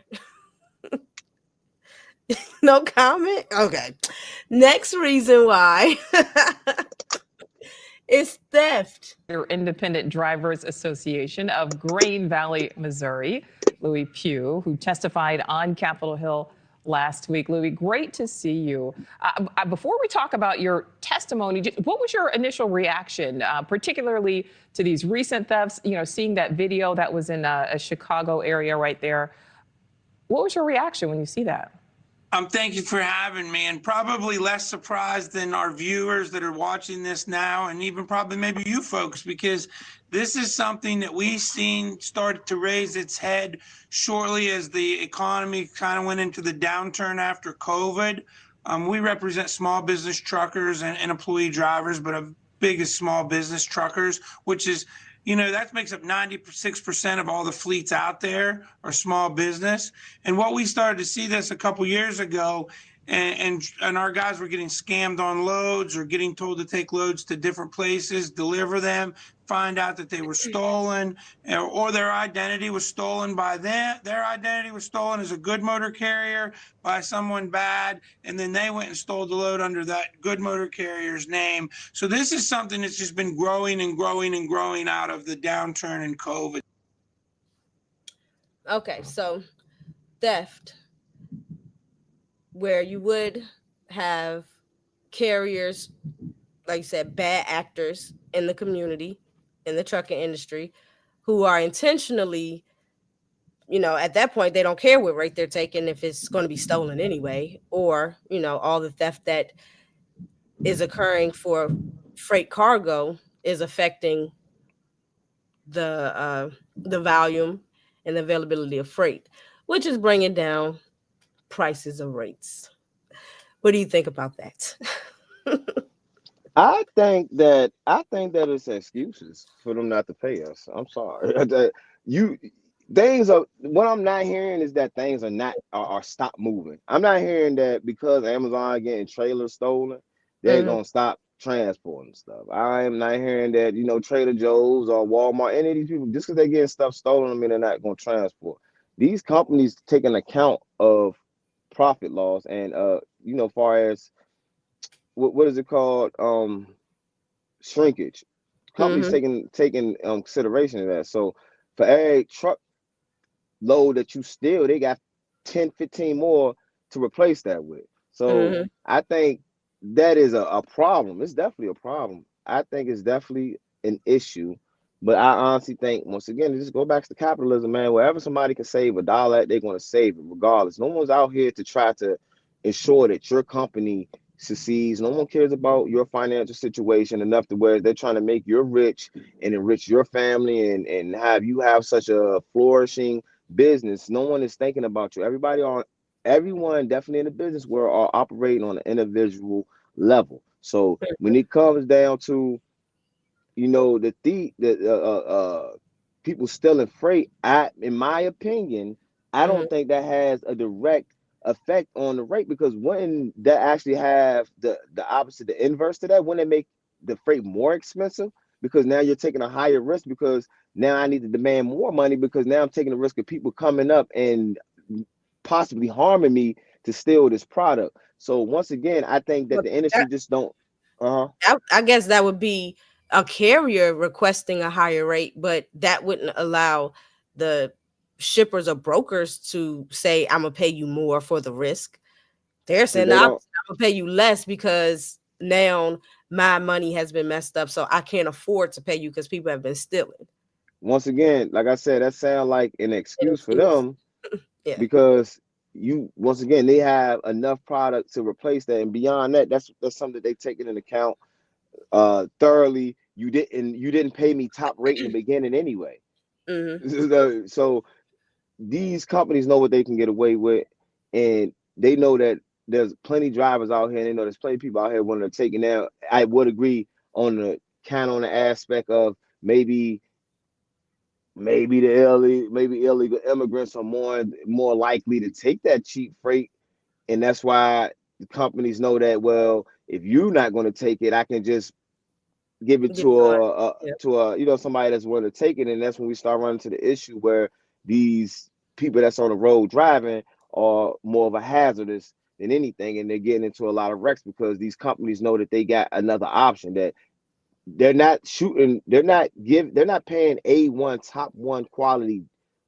No comment? Okay. Next reason why is theft. Your Independent Drivers Association of Green Valley, Missouri, Louis Pugh, who testified on Capitol Hill last week. Louis, great to see you. Before we talk about your testimony, what was your initial reaction, particularly to these recent thefts? Seeing that video that was in a Chicago area right there. What was your reaction when you see that? Thank you for having me, and probably less surprised than our viewers that are watching this now, and even probably maybe you folks, because this is something that we've seen start to raise its head shortly as the economy kind of went into the downturn after COVID. We represent small business truckers and employee drivers, but a biggest small business truckers, which is, that makes up 96% of all the fleets out there are small business. And what we started to see this a couple years ago, and our guys were getting scammed on loads or getting told to take loads to different places, deliver them, find out that they were stolen, or their identity was stolen by them. Their identity was stolen as a good motor carrier by someone bad, and then they went and stole the load under that good motor carrier's name. So this is something that's just been growing and growing and growing out of the downturn in COVID. Okay, so theft, where you would have carriers, like you said, bad actors in the community, in the trucking industry, who are intentionally, at that point, they don't care what rate they're taking if it's going to be stolen anyway, or, all the theft that is occurring for freight cargo is affecting the volume and the availability of freight, which is bringing down prices of rates. What do you think about that? I think that it's excuses for them not to pay us. I'm sorry. you things are what I'm not hearing is that things are not are stop moving. I'm not hearing that because Amazon getting trailers stolen, they're Mhm. gonna stop transporting stuff. I am not hearing that, Trader Joe's or Walmart, any of these people, just because they're getting stuff stolen, I mean they're not gonna transport. These companies take an account of profit loss and far as what is it called? Shrinkage. Companies Mhm. taking consideration of that. So for every truck load that you steal, they got 10, 15 more to replace that with. So Mhm. I think that is a problem. It's definitely a problem. I think it's definitely an issue. But I honestly think, once again, just go back to capitalism, man. Wherever somebody can save a dollar, they're going to save it regardless. No one's out here to try to ensure that your company succeeds. No one cares about your financial situation enough to where they're trying to make you rich and enrich your family and have you have such a flourishing business. No one is thinking about you. Everyone definitely in the business world are operating on an individual level. So when it comes down to the people stealing freight, in my opinion, I Mhm. don't think that has a direct effect on the rate, because wouldn't that actually have the opposite, the inverse to that? Wouldn't it make the freight more expensive, because now you're taking a higher risk, because now I need to demand more money, because now I'm taking the risk of people coming up and possibly harming me to steal this product. So once again, I think that But the industry just don't. Uh-huh. I guess that would be a carrier requesting a higher rate, but that wouldn't allow the shippers or brokers to say, "I'm gonna pay you more for the risk." They're See, saying, "No, they I'm don't. gonna pay you less because now my money has been messed up, so I can't afford to pay you because people have been stealing." Once again, like I said, that sounds like an An excuse for excuse. them, Yeah. because once again, they have enough product to replace that, and beyond that, that's something they take it into account thoroughly. You didn't pay me top rate in the beginning anyway. Mhm. So these companies know what they can get away with, and they know that there's plenty of drivers out here, and they know there's plenty of people out here wanting to take it now. I would agree on the aspect of maybe illegal immigrants are more likely to take that cheap freight, and that's why the companies know that, well, if you're not going to take it, I can just give it Get to somebody. a Yeah. to a somebody that's willing to take it. And that's when we start running to the issue where these people that's on the road driving are more of a hazardous than anything, and they're getting into a lot of wrecks because these companies know that they got another option, that they're not paying A1 top one quality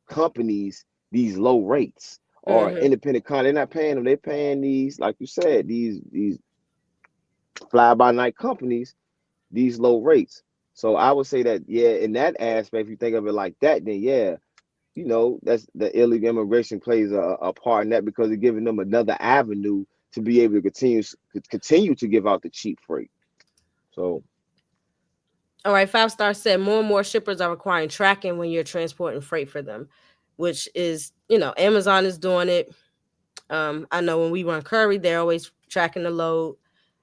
companies these low rates, or Mhm. independent they're not paying them. They're paying these, like you said, these fly by night companies these low rates. So I would say that, yeah, in that aspect, if you think of it like that, then yeah, you know, that's the illegal immigration plays a part in that, because it's giving them another avenue to be able to continue to give out the cheap freight. So, all right, 5 Star said more and more shippers are requiring tracking when you're transporting freight for them, which is, Amazon is doing it. I know when we run Curry, they're always tracking the load.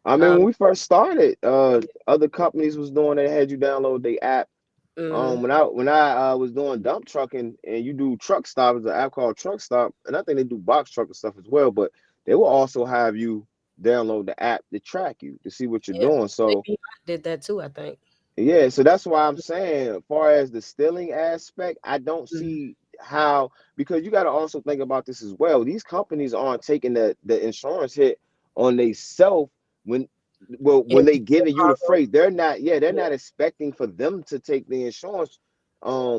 I mean, when we first started, other companies was doing, they had you download the app. When I was doing dump trucking, and you do truck stop, it's an app called Truck Stop, and I think they do box truck and stuff as well, but they will also have you download the app to track you to see what you're doing. So maybe I did that too, I think. yeah, so that's why I'm saying, as far as the stealing aspect, I don't see how, because you got to also think about this as well. These companies aren't taking the insurance hit on they self when Yeah, when they giving you the cargo. freight. They're not expecting for them to take the insurance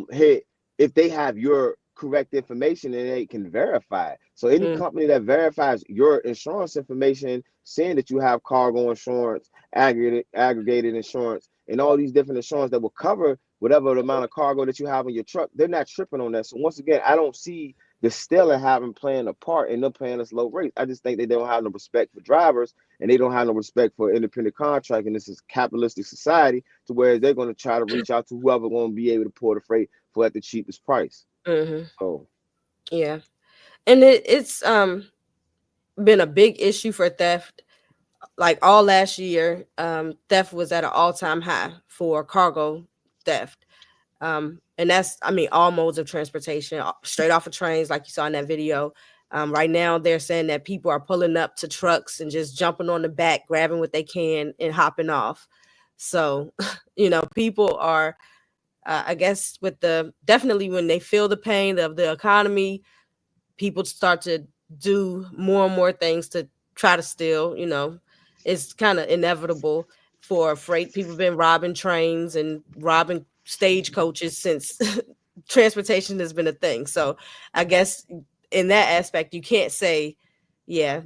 hit if they have your correct information and they can verify it. So any company that verifies your insurance information, saying that you have cargo insurance, aggregated insurance, and all these different insurance that will cover whatever the amount of cargo that you have in your truck, they're not tripping on that. So once again, I don't see the stealing having playing a part in them paying us low rates. I just think they don't have no respect for drivers, and they don't have no respect for independent contracting. This is capitalistic society, to where they're going to try to reach out to whoever going to be able to pull the freight for at the cheapest price. So Yeah, and it's been a big issue for theft. Like all last year, theft was at an all-time high for cargo theft. And that's, I mean, all modes of transportation, straight off of trains, like you saw in that video. Right now, they're saying that people are pulling up to trucks and just jumping on the back, grabbing what they can and hopping off. So, people are, I guess, definitely when they feel the pain of the economy, people start to do more and more things to try to steal. It's kind of inevitable for freight. People have been robbing trains and robbing stagecoaches since transportation has been a thing. So I guess in that aspect, you can't say, yeah,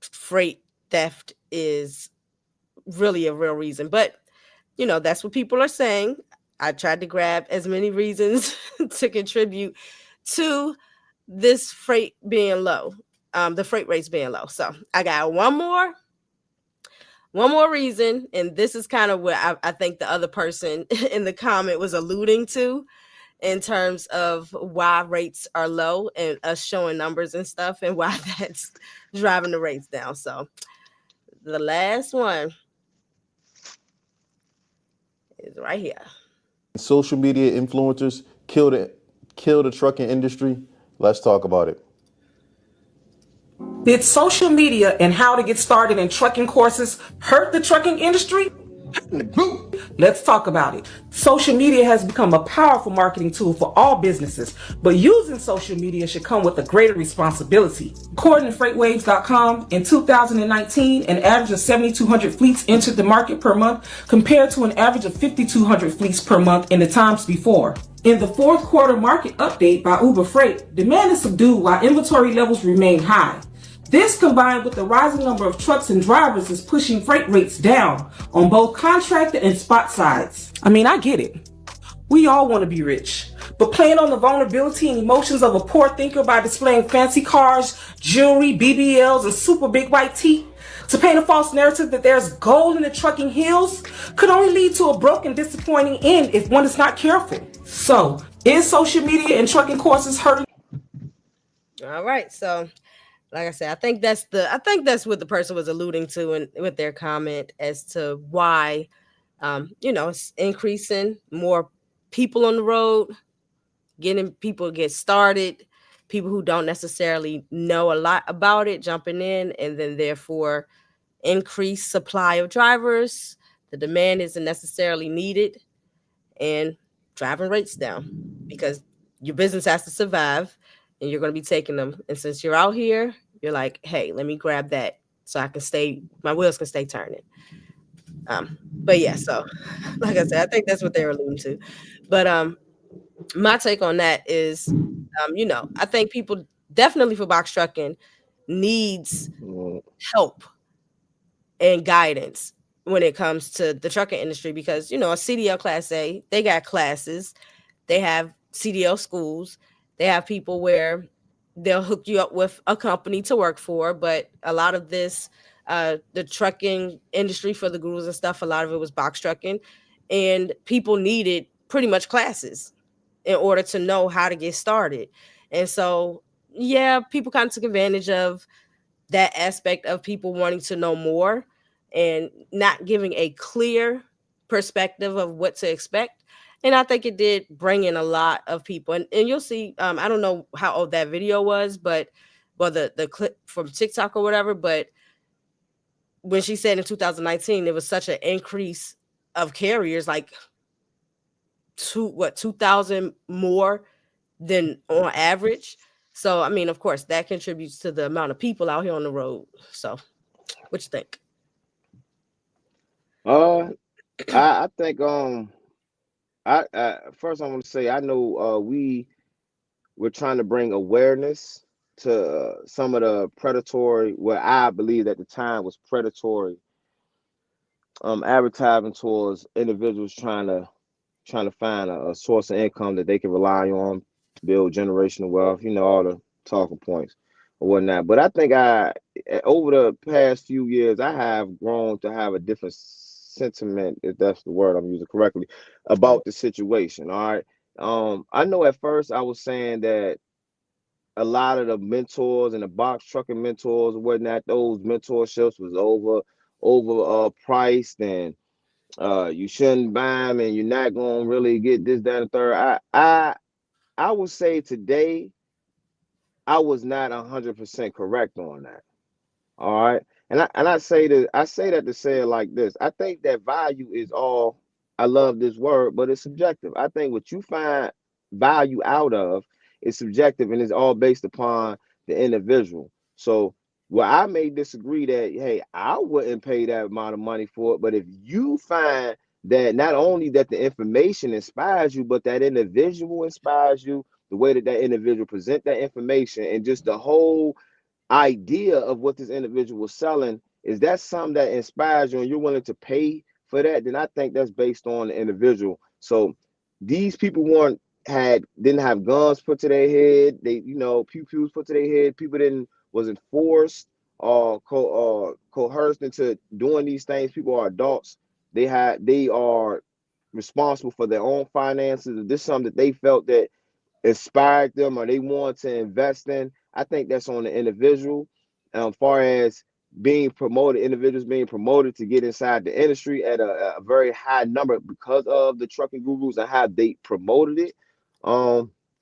freight theft is really a real reason. But, that's what people are saying. I tried to grab as many reasons to contribute to this freight being low, the freight rates being low. So I got one more reason, and this is kind of what I think the other person in the comment was alluding to in terms of why rates are low and us showing numbers and stuff, and why that's driving the rates down. So the last one is right here. Social media influencers kill the trucking industry. Let's talk about it. Did social media and how to get started in trucking courses hurt the trucking industry? Let's talk about it. Social media has become a powerful marketing tool for all businesses, but using social media should come with a greater responsibility. According to FreightWaves.com, in 2019, an average of 7,200 fleets entered the market per month, compared to an average of 5,200 fleets per month in the times before. In the fourth quarter market update by Uber Freight, demand is subdued while inventory levels remain high. This, combined with the rising number of trucks and drivers, is pushing freight rates down on both contracted and spot sides. I mean, I get it. We all want to be rich, but playing on the vulnerability and emotions of a poor thinker by displaying fancy cars, jewelry, BBLs, and super big white teeth to paint a false narrative that there's gold in the trucking hills could only lead to a broken, disappointing end if one is not careful. So, is social media and trucking courses hurting? All right, so like I said, I think that's what the person was alluding to with their comment as to why, it's increasing, more people on the road, getting people get started, people who don't necessarily know a lot about it jumping in, and then therefore increased supply of drivers. The demand isn't necessarily needed, and driving rates down because your business has to survive, and you're going to be taking them. And since you're out here, you're like, hey, let me grab that so I can my wheels can stay turning. But yeah, so like I said, I think that's what they were alluding to. But my take on that is, I think people definitely for box trucking needs help and guidance when it comes to the trucking industry, because, a CDL Class A, they got classes, they have CDL schools, They have people where they'll hook you up with a company to work for, but a lot of this, the trucking industry for the gurus and stuff, a lot of it was box trucking, and people needed pretty much classes in order to know how to get started. And so, yeah, people kind of took advantage of that aspect of people wanting to know more and not giving a clear perspective of what to expect. And I think it did bring in a lot of people. And you'll see, I don't know how old that video was, but well, the clip from TikTok or whatever, but when she said in 2019 there was such an increase of carriers, like 2,000 more than on average. So I mean, of course, that contributes to the amount of people out here on the road. So what you think? I think I first I want to say I know we're trying to bring awareness to some of the predatory, what I believe at the time was predatory advertising towards individuals trying to find a source of income that they can rely on, build generational wealth, all the talking points or whatnot. But I think over the past few years, I have grown to have a different sentiment, if that's the word I'm using correctly, about the situation. All right. I know at first I was saying that a lot of the mentors and the box trucking mentors and whatnot, those mentorships was over priced, and you shouldn't buy them, and you're not gonna really get this, that, and third. I would say today I was not 100% correct on that. All right. And I say that to say it like this. I think that value is all, I love this word, but it's subjective. I think what you find value out of is subjective, and it's all based upon the individual. So well, I may disagree that, hey, I wouldn't pay that amount of money for it, but if you find that not only that the information inspires you, but that individual inspires you, the way that that individual present that information, and just the whole idea of what this individual was selling, is that something that inspires you and you're willing to pay for that, then I think that's based on the individual. So these people didn't have guns put to their head. They, pew pews put to their head. People didn't wasn't forced or coerced into doing these things. People are adults. They are responsible for their own finances. If this is something that they felt that inspired them or they want to invest in, I think that's on the individual. Far as being promoted, individuals being promoted to get inside the industry at a very high number because of the trucking gurus and how they promoted it.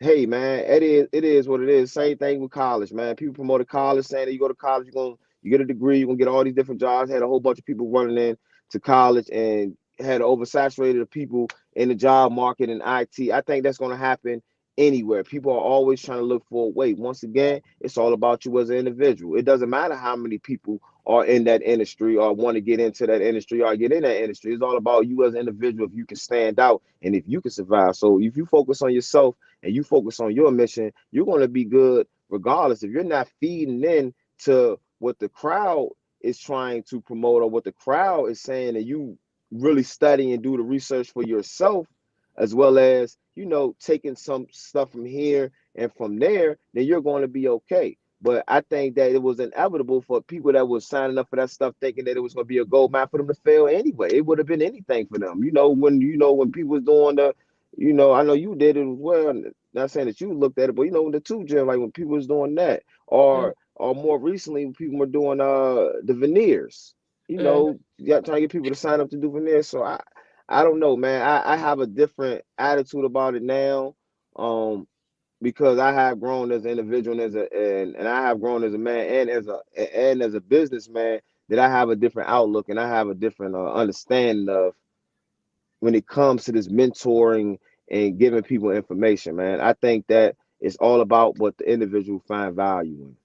Hey man, it is what it is. Same thing with college, man. People promoted college, saying that you go to college, you get a degree, you're gonna get all these different jobs. Had a whole bunch of people running in to college and had oversaturated of people in the job market and IT. I think that's gonna happen anywhere. People are always trying to look for a way. Once again, it's all about you as an individual. It doesn't matter how many people are in that industry or want to get into that industry or get in that industry. It's all about you as an individual, if you can stand out and if you can survive. So if you focus on yourself and you focus on your mission, you're going to be good regardless. If you're not feeding in to what the crowd is trying to promote or what the crowd is saying, and you really study and do the research for yourself, as well as taking some stuff from here and from there, then you're going to be okay. But I think that it was inevitable for people that was signing up for that stuff thinking that it was going to be a gold mine for them to fail anyway. It would have been anything for them. When people was doing I know you did it as well. Not saying that you looked at it, but when the two gym, like when people was doing that, or more recently when people were doing the veneers, trying to get people to sign up to do veneers. So I don't know, man. I have a different attitude about it now, because I have grown as an individual and I have grown as a man and as a businessman, that I have a different outlook and I have a different understanding of when it comes to this mentoring and giving people information, man. I think that it's all about what the individual find value in.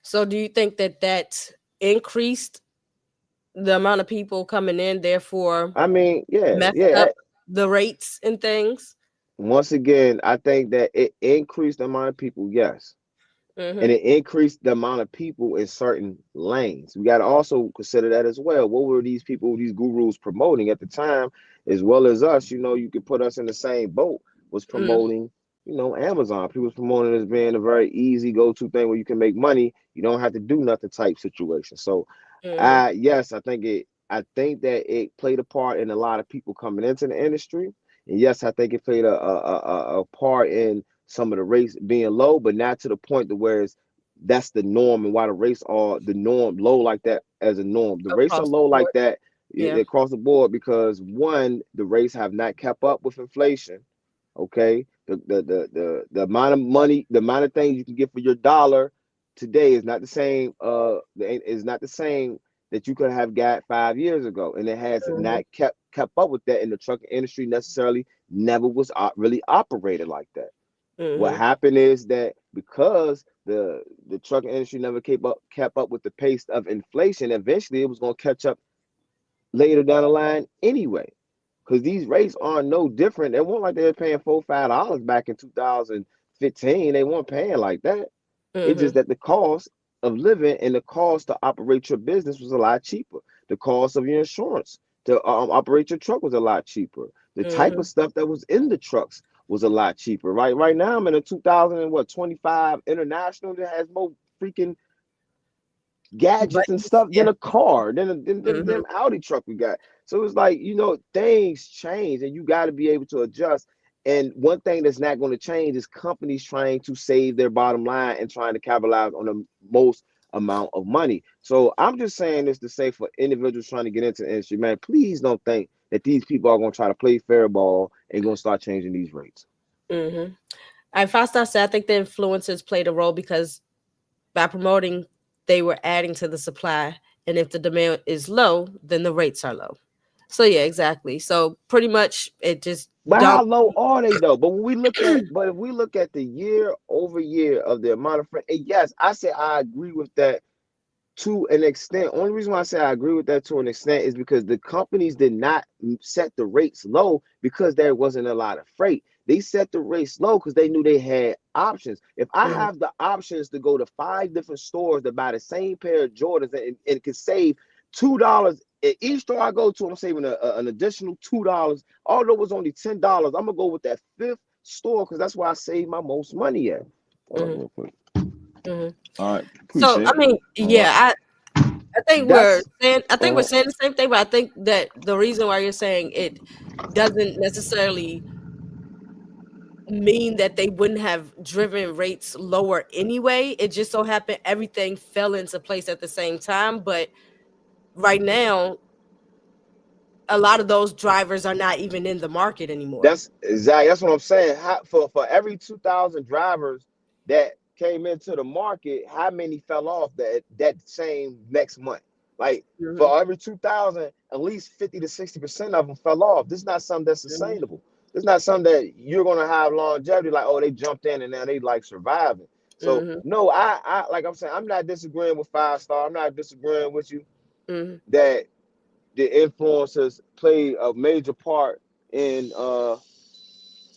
So do you think that increased the amount of people coming in, therefore I mean, yeah, messed yeah. up the rates and things? Once again, I think that it increased the amount of people, yes. And Mm-hmm. it increased the amount of people in certain lanes. We got to also consider that as well. What were these people, these gurus promoting at the time, as well as us? You could put us in the same boat, was Mm. promoting Amazon. People's promoting it as being a very easy go-to thing where you can make money. You don't have to do nothing type situation. So, Mm-hmm. yes, I think that it played a part in a lot of people coming into the industry, and yes, I think it played a part in some of the rates being low, but not to the point to where that's the norm, and why the rates are the norm low like that as a norm. The rates are Across the low like board. that Yeah. across the board because one, the rates have not kept up with inflation. Okay, the amount of money, the amount of things you can get for your dollar today is not the same. Is not the same that you could have got 5 years ago, and it has Mm-hmm. not kept up with that. In the trucking industry, necessarily never was really operated like that. What Mm-hmm. happened is that because the trucking industry never kept up with the pace of inflation, eventually it was going to catch up later down the line anyway. Because these rates are no different. They weren't like they were paying $4, $5 back in 2015. They weren't paying like that. It's just Mm-hmm. that the cost of living and the cost to operate your business was a lot cheaper. The cost of your insurance to operate your truck was a lot cheaper. The type Mm-hmm. of stuff that was in the trucks was a lot cheaper. Right now, I'm in a 2025 International that has more freaking But gadgets and stuff yeah. than a car, than Mm-hmm. them Audi truck we got. So it's like, things change and you got to be able to adjust. And one thing that's not going to change is companies trying to save their bottom line and trying to capitalize on the most amount of money. So I'm just saying this to say for individuals trying to get into the industry, man, please don't think that these people are going to try to play fair ball and going to start changing these rates. Mm-hmm. And Foster said, I think the influencers played a role because by promoting, they were adding to the supply. And if the demand is low, then the rates are low. So yeah, exactly. So pretty much it just But how dumped. low are they though? But if we look at the year over year of the amount of and yes, I say I agree with that to an extent. Only reason why I say I agree with that to an extent is because the companies did not set the rates low because there wasn't a lot of freight. They set the rates low because they knew they had options. If I Mhm, have the options to go to 5 different stores to buy the same pair of Jordans and can save $2 at each store I go to, I'm saving an additional $2. Although it was only $10, I'm gonna go with that fifth store because that's where I save my most money at. Hold on mhm, real quick. mhm. All right, So appreciate I it. mean, All right. yeah, I think That's we're uh, saying the same thing, but I think that the reason why you're saying it doesn't necessarily mean that they wouldn't have driven rates lower anyway. It just so happened everything fell into place at the same time. But right now, a lot of those drivers are not even in the market anymore. that's what I'm saying. For every 2,000 drivers that came into the market, how many fell off that same next month? Like Hmm. for every 2,000, at least 50 to 60% of them fell off. This is not something that's Hmm. sustainable. It's not something that you're gonna have longevity. Like, oh, they jumped in and now they like surviving. So Hmm. no, I like I'm saying, I'm not disagreeing with Five Star. I'm not disagreeing with you Hmm. that the influencers play a major part in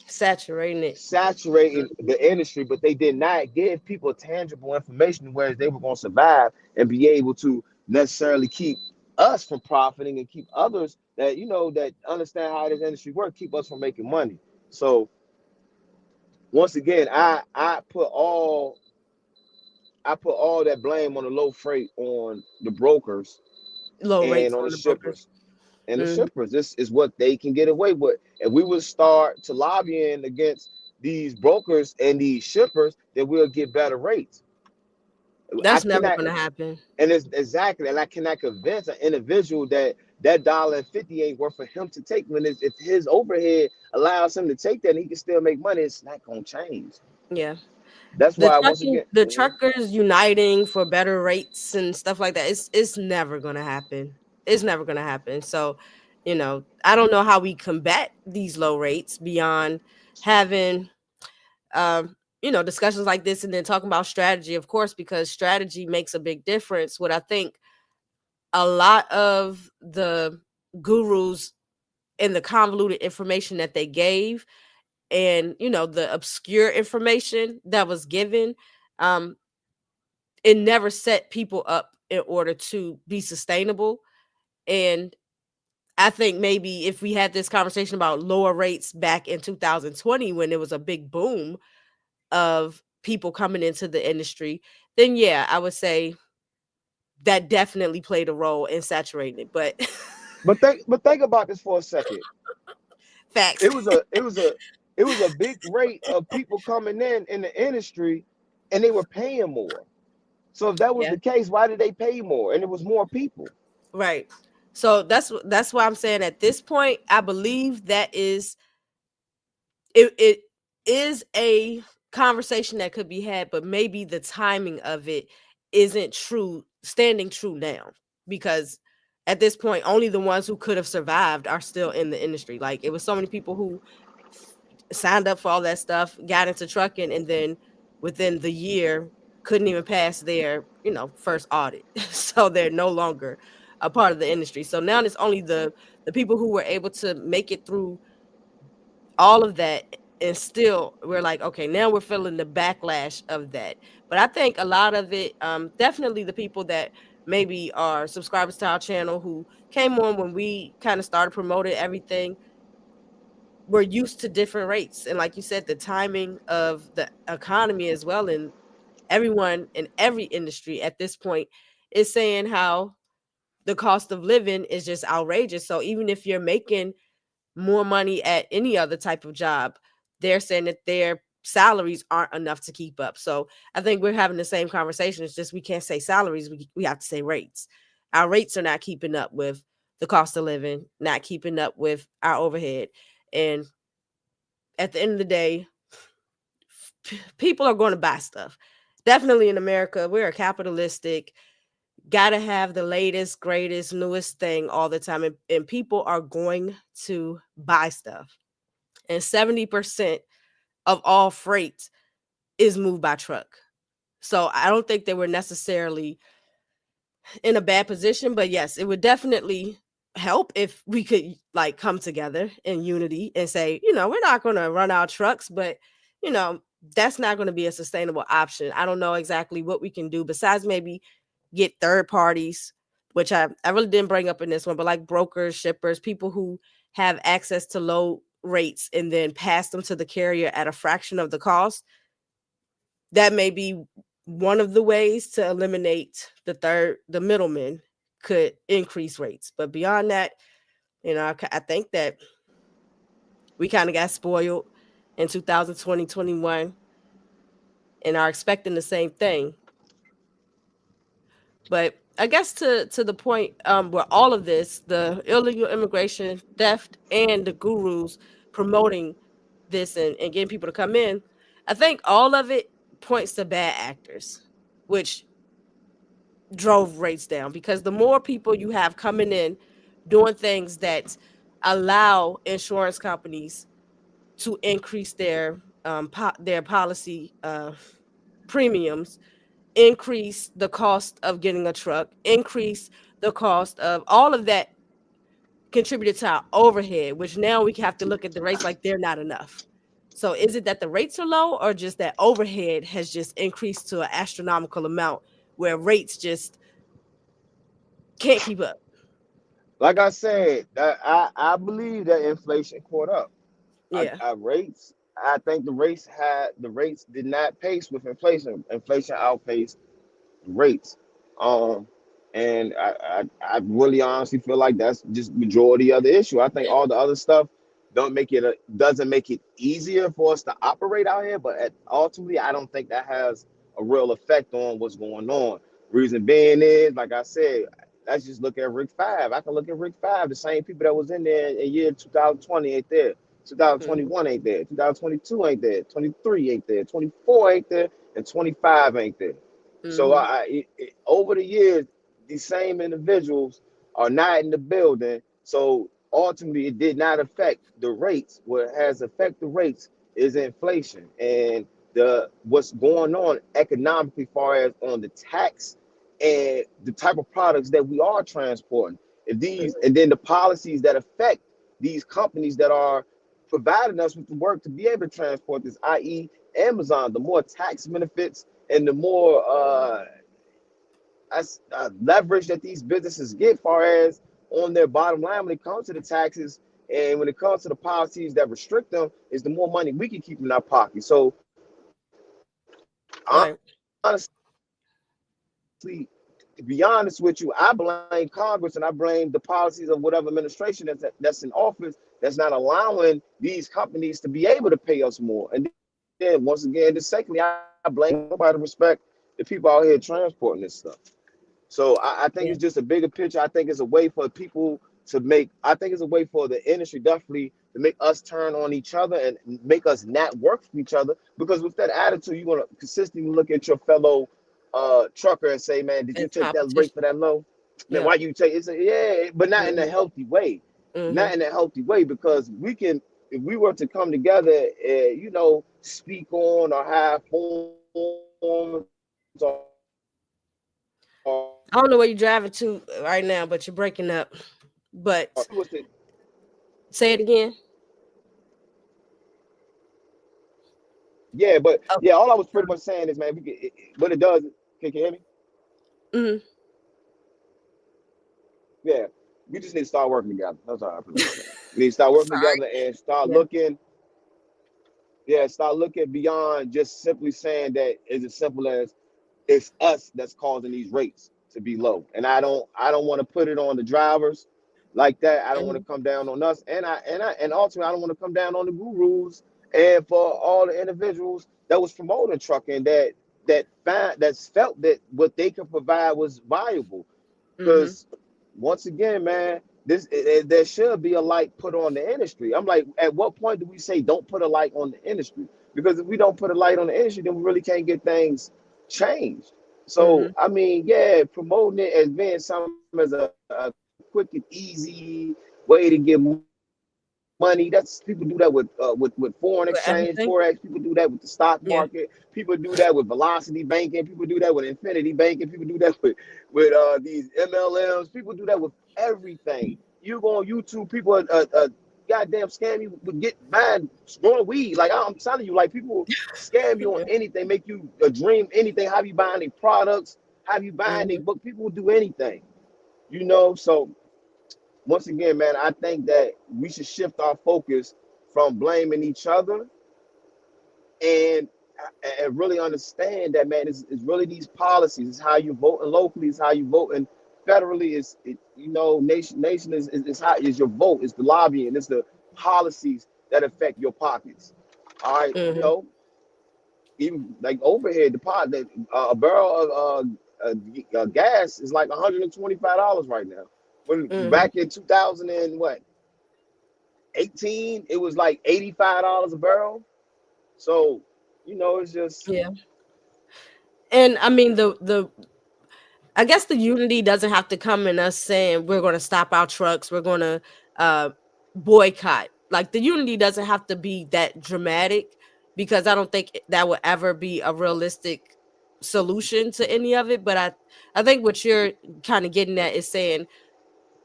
Saturating it. saturating the industry, but they did not give people tangible information whereas they were going to survive and be able to necessarily keep us from profiting and keep others that that understand how this industry works, keep us from making money. So once again, I put all that blame on the low freight on the brokers Low and rates on the on the brokers. shippers. And the Mm-hmm. shippers, this is what they can get away with. If we would start to lobbying against these brokers and these shippers, then we'll get better rates. I That's never cannot, gonna happen. and it's exactly, and I cannot convince an individual that that $1.50 ain't worth for him to take when if his overhead allows him to take that and he can still make money, it's not gonna change. Yeah. That's why once again, The truckers uniting for better rates and stuff like that, it's never gonna happen. It's never gonna happen. So, I don't know how we combat these low rates beyond having discussions like this and then talking about strategy, of course, because strategy makes a big difference. What I think a lot of the gurus and the convoluted information that they gave and the obscure information that was given, um it never set people up in order to be sustainable. And I think maybe if we had this conversation about lower rates back in 2020 when there was a big boom of people coming into the industry, then yeah, I would say that definitely played a role in saturating it. But But think about this for a second. facts. It was a big rate of people coming in the industry, and they were paying more. So if that was Yeah, the case, why did they pay more? And it was more people. right. So that's why I'm saying at this point, I believe that it is a conversation that could be had, but maybe the timing of it isn't standing true now, because at this point only the ones who could have survived are still in the industry. Like, it was so many people who signed up for all that stuff, got into trucking, and then within the year couldn't even pass their first audit. So they're no longer a part of the industry. So now it's only the people who were able to make it through all of that, and still we're like, okay, now we're feeling the backlash of that. But I think a lot of it, definitely the people that maybe are subscribers to our channel who came on when we kind of started promoting everything, we're used to different rates. And like you said, the timing of the economy as well, and everyone in every industry at this point is saying how the cost of living is just outrageous. So even if you're making more money at any other type of job, they're saying that their salaries aren't enough to keep up. So I think we're having the same conversation. It's just we can't say salaries, we have to say rates. Our rates are not keeping up with the cost of living, not keeping up with our overhead. And at the end of the day, people are going to buy stuff. Definitely in America, we're a capitalistic, gotta have the latest, greatest, newest thing all the time. And people are going to buy stuff. And 70% of all freight is moved by truck. So I don't think they were necessarily in a bad position, but yes, it would definitely help if we could like come together in unity and say, we're not going to run our trucks, but you know, that's not going to be a sustainable option. I don't know exactly what we can do besides maybe get third parties, which I really didn't bring up in this one, but like brokers, shippers, people who have access to low rates and then pass them to the carrier at a fraction of the cost. That may be one of the ways to eliminate the middleman could increase rates. But beyond that, I think that we kind of got spoiled in 2020, 21 and are expecting the same thing. But I guess to the point where all of this, the illegal immigration, theft, and the gurus promoting this and getting people to come in, I think all of it points to bad actors, which drove rates down, because the more people you have coming in doing things that allow insurance companies to increase their policy premiums, increase the cost of getting a truck, increase the cost of all of that, contributed to our overhead, which now we have to look at the rates like they're not enough. So is it that the rates are low, or just that overhead has just increased to an astronomical amount where rates just can't keep up? Like I said, I believe that inflation caught up. Yeah. I think the rates did not pace with inflation. Inflation outpaced rates. Um, and I really honestly feel like that's just majority of the issue. I think all the other stuff doesn't make it easier for us to operate out here, but ultimately I don't think that has a real effect on what's going on. Reason being is, like I said, let's just look at Rick Five. I can look at Rick Five. The same people that was in there in year 2020 ain't there. Mm-hmm. 2021 ain't there. 2022 ain't there. 23 ain't there. 24 ain't there. And 25 ain't there. So Mm-hmm. over the years, these same individuals are not in the building. So ultimately, it did not affect the rates. What has affected the rates is inflation and the what's going on economically, far as on the tax and the type of products that we are transporting. If these and then the policies that affect these companies that are providing us with the work to be able to transport this, i.e., Amazon, the more tax benefits and the more leverage that these businesses get, far as on their bottom line when it comes to the taxes and when it comes to the policies that restrict them, is the more money we can keep in our pocket. So Right. honestly, to be honest with you, I blame Congress and I blame the policies of whatever administration that's in office that's not allowing these companies to be able to pay us more. And then once again, just secondly, I blame nobody to respect the people out here transporting this stuff. So I think Yeah. it's just a bigger picture. I think it's a way for people to make, I think it's a way for the industry definitely to make us turn on each other and make us not work for each other. Because with that attitude, you're going to consistently look at your fellow trucker and say, man, did you It's take that rate competition. for that low? Man, Yeah. why you take it? Yeah, but not in a Mm-hmm. healthy way. Mm-hmm. Not in a healthy way, because we can, if we were to come together and, speak on or have forums or I don't know where you're driving to right now, but you're breaking up. But what's the, say it again. yeah, but Oh. yeah, all I was pretty much saying is, man, we can, what it does, can you hear me? Mm-hmm. Yeah, we just need to start working together. That's all I pretty much saying. We need to start working Sorry. together and start Yeah. looking, yeah, start looking beyond just simply saying that it's as simple as it's us that's causing these rates to be low. And I don't want to put it on the drivers like that. I don't want Mm-hmm. to come down on us, and ultimately I don't want to come down on the gurus and for all the individuals that was promoting trucking that's felt that what they could provide was valuable. Mm-hmm. Because once again, man, there should be a light put on the industry. I'm like, at what point do we say don't put a light on the industry? Because if we don't put a light on the industry, then we really can't get things changed. So Mm-hmm. I mean, yeah, promoting it as being something as a quick and easy way to get money. That's people do that with foreign With exchange, everything. forex. People do that with the stock Yeah. market. People do that with velocity banking. People do that with infinity banking. People do that with these MLMs. People do that with everything. You go on YouTube, people goddamn scam you with get buying growing weed. Like I'm telling you, like people scam you on Yeah. anything, make you a dream anything. Have you buying their products? Have you buying their Mm-hmm. book? People will do anything, So once again, man, I think that we should shift our focus from blaming each other and and really understand that, man, it's really these policies. It's how you voting locally. It's how you voting federally. Nation is how is your vote. It's the lobbying. It's the policies that affect your pockets. All right, Mm-hmm. even like overhead, a barrel of gas is like $125 right now. When Mm-hmm. back in 2000 and what 18, it was like $85 a barrel. So, it's just Yeah. And I mean the I guess the unity doesn't have to come in us saying we're going to stop our trucks, we're going to uh, boycott. Like the unity doesn't have to be that dramatic, because I don't think that would ever be a realistic solution to any of it. But I think what you're kind of getting at is saying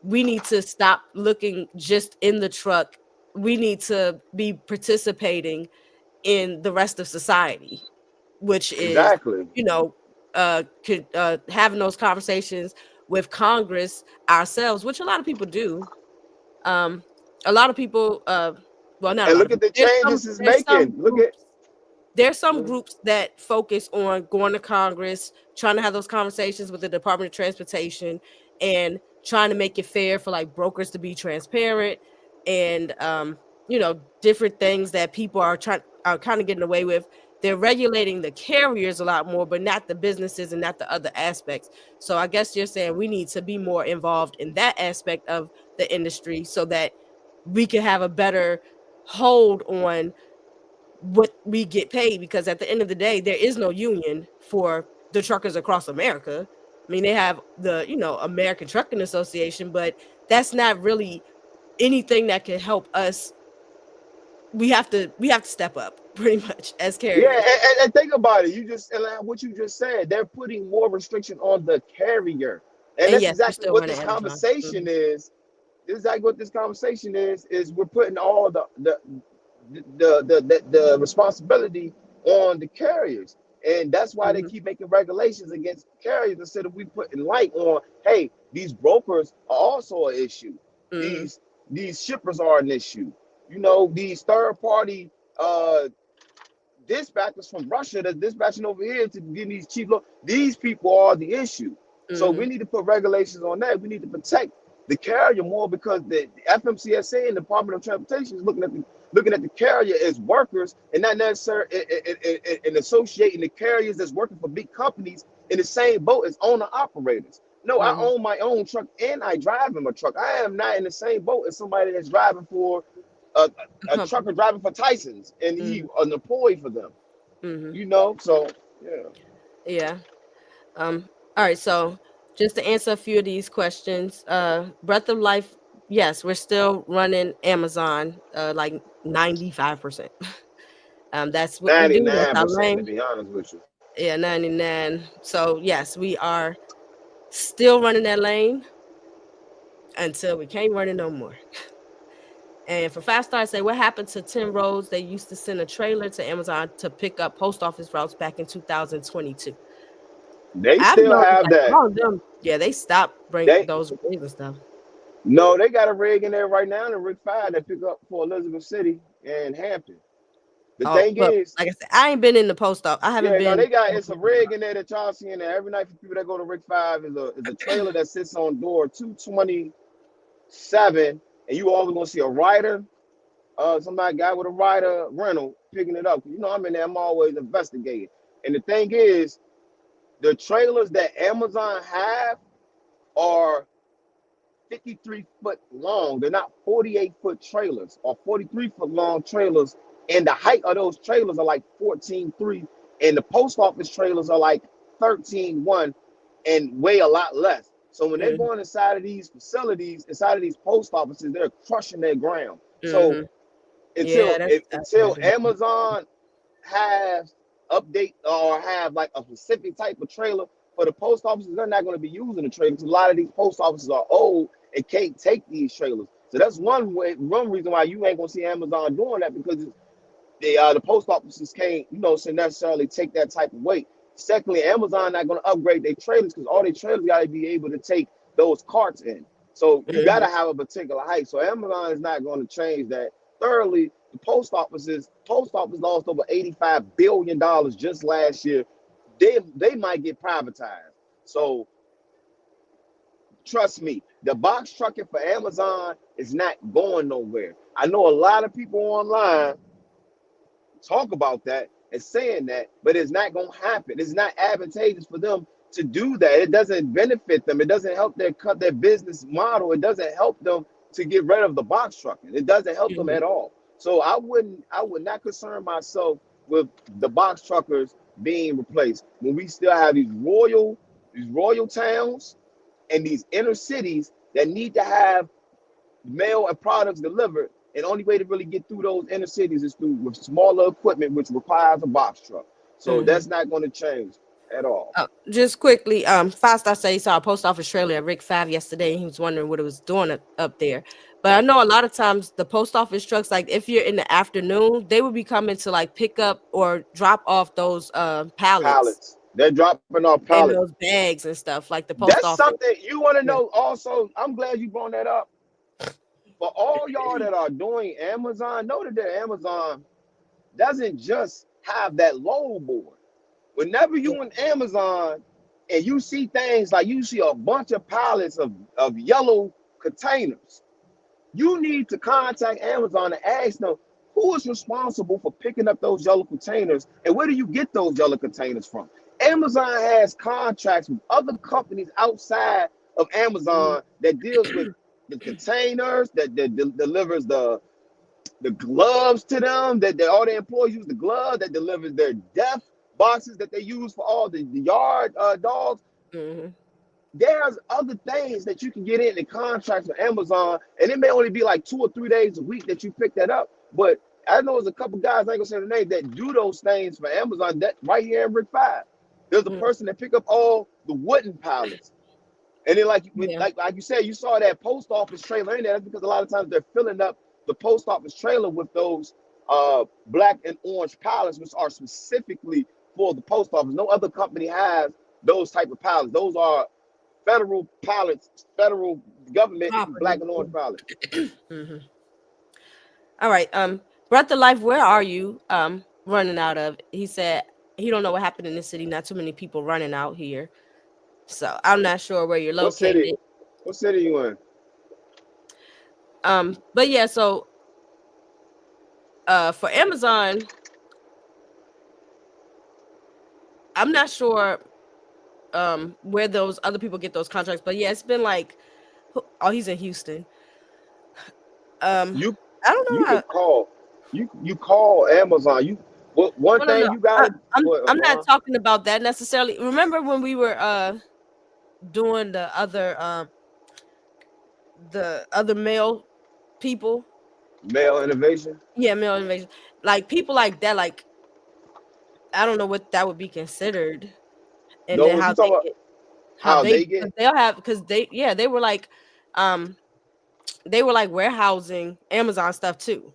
we need to stop looking just in the truck. We need to be participating in the rest of society, which is, exactly. you know, having those conversations with Congress ourselves, which a lot of people do. Um, a lot of people, well, not a And lot of look at people. the changes it's There's some making. Look at groups that focus on going to Congress, trying to have those conversations with the Department of Transportation, and trying to make it fair for like brokers to be transparent, and different things that people are kind of getting away with. They're regulating the carriers a lot more, but not the businesses and not the other aspects. So I guess you're saying we need to be more involved in that aspect of the industry so that we can have a better hold on what we get paid, because at the end of the day there is no union for the truckers across America. I mean, they have the American Trucking Association, but that's not really anything that can help us. We have to step up pretty much as yeah, carriers. and think about it. What you just said, they're putting more restriction on the carrier. And And that's yes, we exactly still what run this at Amazon. conversation is. This is like what this conversation is we're putting all the responsibility on the carriers. And that's why they keep making regulations against carriers instead of we putting light on, hey, these brokers are also an issue. These shippers are an issue. You know, these third party dispatchers from Russia that's dispatching over here to get these cheap loans. These people are the issue. So we need to put regulations on that. We need to protect the carrier more because the FMCSA and the Department of Transportation is looking at the carrier as workers and not necessarily and associating the carriers that's working for big companies in the same boat as owner operators. No, I own my own truck and I drive in my truck. I am not in the same boat as somebody that's driving for a trucker driving for Tyson's and he an employee for them. You know, so yeah. All right, so just to answer a few of these questions, Breath of Life, yes, we're still running Amazon like 95%. That's what we do. That's our 99% to lane. be honest with you. Yeah, 99. So yes, we are still running that lane until we can't run it no more. And for Fast Start, say what happened to 10 roads? They used to send a trailer to Amazon to pick up post office routes back in 2022. They I don't still know. have Like, that. all of them, yeah, they stopped bringing They those rigs and stuff. No, they got a rig in there right now, the Rig 5 that pick up for Elizabeth City and Hampton. The Oh, thing but is, like I said, I ain't been in the post office. I haven't yeah, no, been. they got it's a rig in there that y'all see in there every night for people that go to Rig 5 is a trailer that sits on door 227, and you always gonna see a rider, somebody guy with a rider rental picking it up. You know, I'm in there, I'm always investigating. And the thing is, the trailers that Amazon have are 53-foot long. They're not 48-foot trailers or 43-foot long trailers. And the height of those trailers are like 14.3. And the post office trailers are like 13.1 and weigh a lot less. So when they're going inside of these facilities, inside of these post offices, they're crushing their ground. So Yeah, until Amazon has update or have like a specific type of trailer for the post offices, they're not going to be using the trailers. A lot of these post offices are old and can't take these trailers. So that's one reason why you ain't gonna see Amazon doing that, because the post offices can't, necessarily take that type of weight. Secondly, Amazon not gonna upgrade their trailers because all their trailers gotta be able to take those carts in. So you gotta have a particular height. So Amazon is not gonna change that. Thirdly, the post office lost over $85 billion just last year. They might get privatized. So trust me, the box trucking for Amazon is not going nowhere. I know a lot of people online talk about that and saying that, but it's not going to happen. It's not advantageous for them to do that. It doesn't benefit them. It doesn't help cut their business model. It doesn't help them to get rid of the box trucking. It doesn't help them at all. So I would not concern myself with the box truckers being replaced when we still have these royal towns and these inner cities that need to have mail and products delivered. And the only way to really get through those inner cities is through with smaller equipment, which requires a box truck. So that's not going to change at all. Just quickly, Five Star said he saw a post office trailer at Rick 5 yesterday, and he was wondering what it was doing up there. But I know a lot of times the post office trucks, like if you're in the afternoon, they would be coming to like pick up or drop off those pallets. They're dropping off And pallets. those bags and stuff, like the post That's office. something you want to know also. I'm glad you brought that up. For all y'all that are doing Amazon, know that Amazon doesn't just have that load board. Whenever you in Amazon and you see things like you see a bunch of pallets of yellow containers, you need to contact Amazon and ask them who is responsible for picking up those yellow containers and where do you get those yellow containers from? Amazon has contracts with other companies outside of Amazon that deals with the containers, that delivers the gloves to them, that all the employees use the glove, that delivers their death boxes that they use for all the yard dogs. There's other things that you can get in the contracts with Amazon, and it may only be like 2 or 3 days a week that you pick that up. But I know there's a couple guys, I ain't gonna say the name, that do those things for Amazon that right here in Brick 5. There's a person that pick up all the wooden pallets. And then like you said, you saw that post office trailer in there. That's because a lot of times they're filling up the post office trailer with those black and orange pallets, which are specifically for the post office. No other company has those type of pallets. Those are federal pallets, federal government black and orange pallets. Mm-hmm. All right. Brought to life, where are you running out of? He said he don't know what happened in the city. Not too many people running out here. So I'm not sure where you're What city? located. What city you in? But yeah, so for Amazon, I'm not sure where those other people get those contracts, but yeah, it's been like, oh, he's in Houston. You I don't know you how. could call you call Amazon. You one No, no, thing no. you gotta I'm not talking about that necessarily. Remember when we were doing the other male people? mail innovation. Yeah, male invasion. Like people like that, like I don't know what that would be considered, and No, then what you how talking they about? get how How they they because get? they'll have because they were like they were like warehousing Amazon stuff too.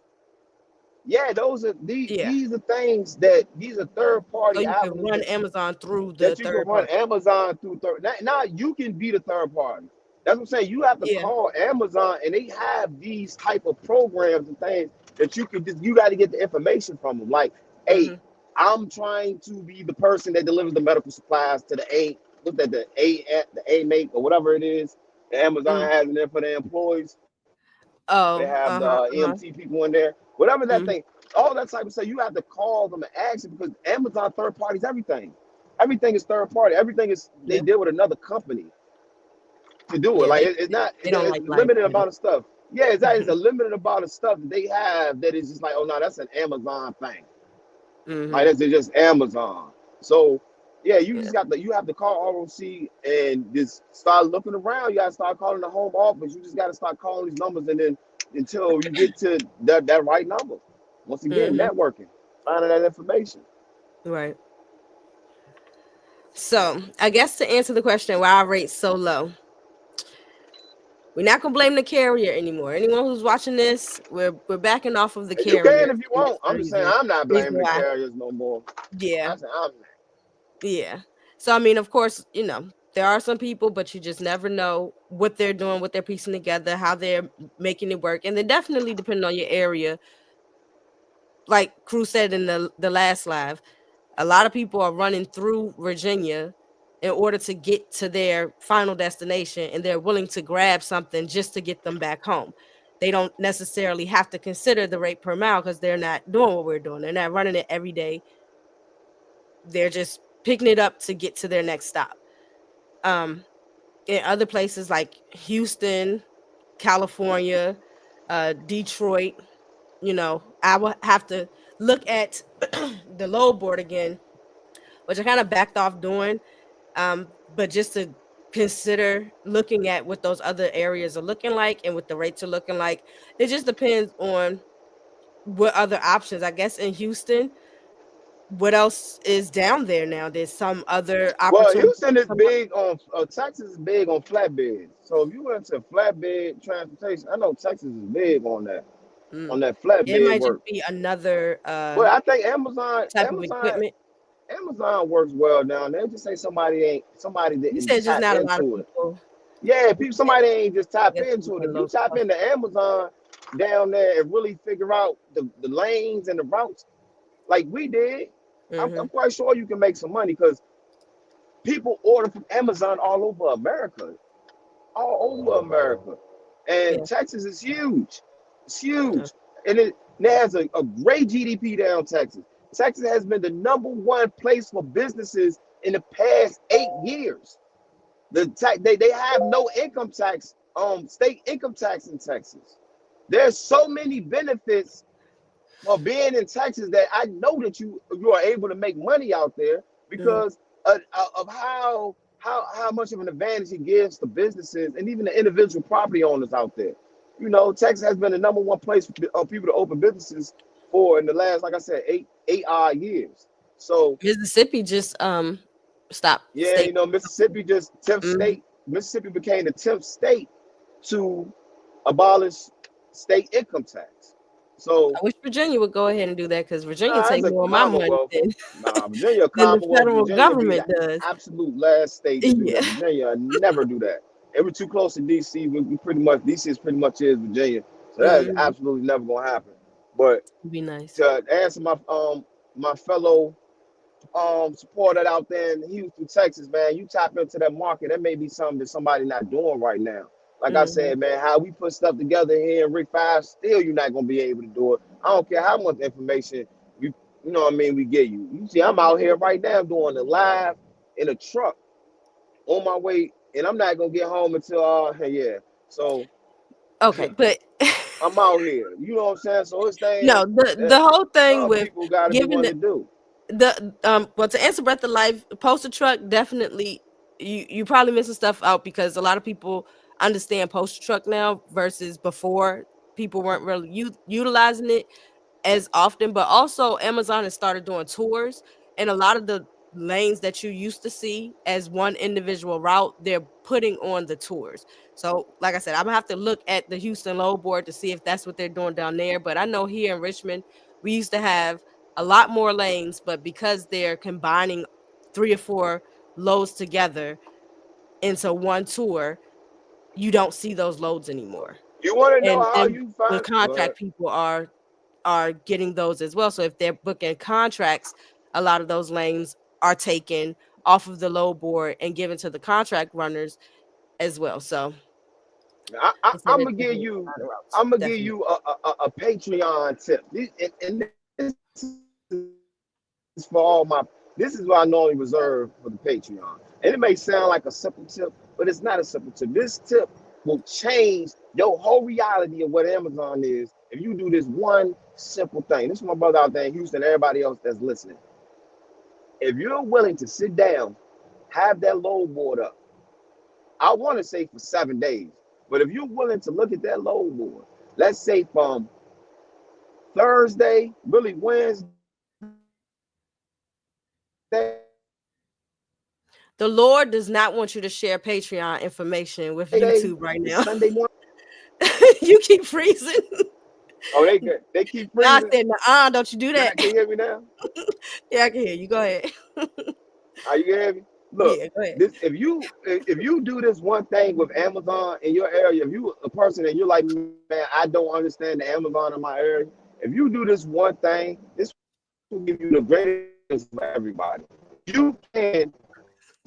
Yeah, those are Yeah. these are things that these are third So party you can avenues run Amazon through the that you can third run party. Amazon through third. Now you can be the third party. That's what I'm saying. You have to Yeah. call Amazon, and they have these type of programs and things that you can just. You got to get the information from them. Like, hey, Mm-hmm. I'm trying to be the person that delivers the medical supplies to the A. Look at the A mate or whatever it is. That Amazon Mm-hmm. has in there for their employees. They Oh, have the EMT people in there. Whatever that Mm-hmm. thing. All that type of stuff. You have to call them and ask them because Amazon third parties everything. Everything is third party. Everything is they Yeah. deal with another company to do it. Yeah. Like They it's not they don't it's like limited liability. amount of stuff. Yeah, exactly. It's a limited amount of stuff that they have that is just like, oh no, that's an Amazon thing. Like Mm-hmm. that's just Amazon. So yeah, you Yeah. just got you have to call ROC and just start looking around. You gotta start calling the home office. You just gotta start calling these numbers and then until you get to that right number. Once again, Mm-hmm. networking, finding that information. Right. So I guess to answer the question why our rate's so low, we're not gonna blame the carrier anymore. Anyone who's watching this, we're backing off of the And you can carrier if you in want. this I'm just saying reason. I'm not Reason blaming the why. carriers no more. Yeah. I said I'm not. Yeah. So I mean, of course, there are some people, but you just never know what they're doing, what they're piecing together, how they're making it work. And then definitely depending on your area, like Cruz said in the last live, a lot of people are running through Virginia in order to get to their final destination, and they're willing to grab something just to get them back home. They don't necessarily have to consider the rate per mile because they're not doing what we're doing. They're not running it every day. They're just picking it up to get to their next stop. In other places like Houston, California, Detroit, I would have to look at the load board again, which I kind of backed off doing. But just to consider looking at what those other areas are looking like and what the rates are looking like. It just depends on what other options. I guess in Houston, what else is down there now? There's some other Well, opportunity. Houston is big on Texas is big on flatbeds. So if you went to flatbed transportation, I know Texas is big Mm. on that It flatbed might just work. be another But I think Amazon type of Amazon equipment. Amazon works well down there. Just say somebody You didn't said just tap not a lot of into it. people. Yeah, people somebody ain't just I tap guess into people it. If in you low tap cost. into Amazon down there and really figure out the lanes and the routes like we did, Mm-hmm. I'm quite sure you can make some money because people order from Amazon all over America. All over America. And Yeah. Texas is huge. It's Yeah. huge. And it has a great GDP down Texas. Texas has been the #1 place for businesses in the past 8 years. They have no income tax, state income tax in Texas. There's so many benefits for being in Texas that I know that you are able to make money out there Mm-hmm. because of how much of an advantage it gives to businesses and even the individual property owners out there. Texas has been the #1 place for people to open businesses for in the last, like I said, eight odd years. So Mississippi just stopped yeah, state. Mississippi just 10th Mm-hmm. state. Mississippi became the 10th state to abolish state income tax. So I wish Virginia would go ahead and do that because Virginia nah, it's take a more of my money commonwealth. than, Nah, Virginia a than the commonwealth. federal Virginia be the government does. absolute last state to do Yeah. that. Virginia never do that. They were too close to DC. We pretty much DC is pretty much is Virginia. So that is Mm-hmm. absolutely never gonna happen. But It'd be nice. to answer my fellow supporter out there in Houston, Texas, man, you tap into that market. That may be something that somebody not doing right now. Like I Mm-hmm. said, man, how we put stuff together here in Rick 5, still you're not gonna be able to do it. I don't care how much information you know what I mean, we get you. You see, I'm out here right now doing the live in a truck on my way, and I'm not gonna get home until yeah. So Okay, but I'm out here. You know what I'm saying? So it's things no, the that the whole thing with people gotta be giving wanting to do. the well, to answer Breath of Life, poster truck definitely, you probably missing stuff out because a lot of people understand poster truck now versus before. People weren't really utilizing it as often, but also Amazon has started doing tours, and a lot of the lanes that you used to see as one individual route, they're putting on the tours. So, like I said, I'm gonna have to look at the Houston load board to see if that's what they're doing down there. But I know here in Richmond, we used to have a lot more lanes, but because they're combining 3 or 4 loads together into one tour, you don't see those loads anymore. You want to know And how and you the find? Go ahead. contract people are getting those as well. So if they're booking contracts, a lot of those lanes are taken off of the load board and given to the contract runners as well. So instead I'm of gonna give taking you. other routes, I'm gonna give definitely. you a Patreon tip. And this is for all my. This is what I normally reserve for the Patreon. And it may sound like a simple tip, but it's not a simple tip. This tip will change your whole reality of what Amazon is if you do this one simple thing. This is my brother out there in Houston, everybody else that's listening. If you're willing to sit down, have that load board up, I want to say for 7 days, but if you're willing to look at that load board, let's say from Thursday, really Wednesday, The Lord does not want you to share Patreon information with to YouTube right now. Sunday morning. You keep freezing. Oh, they keep No, I freezing. said, nah, don't you do that. Can you hear me now? Yeah, I can hear you. Go ahead. Are you hear me? Look, Yeah, go ahead. this if you do this one thing with Amazon in your area, if you a person and you're like, man, I don't understand the Amazon in my area. If you do this one thing, this will give you the greatest for everybody. You can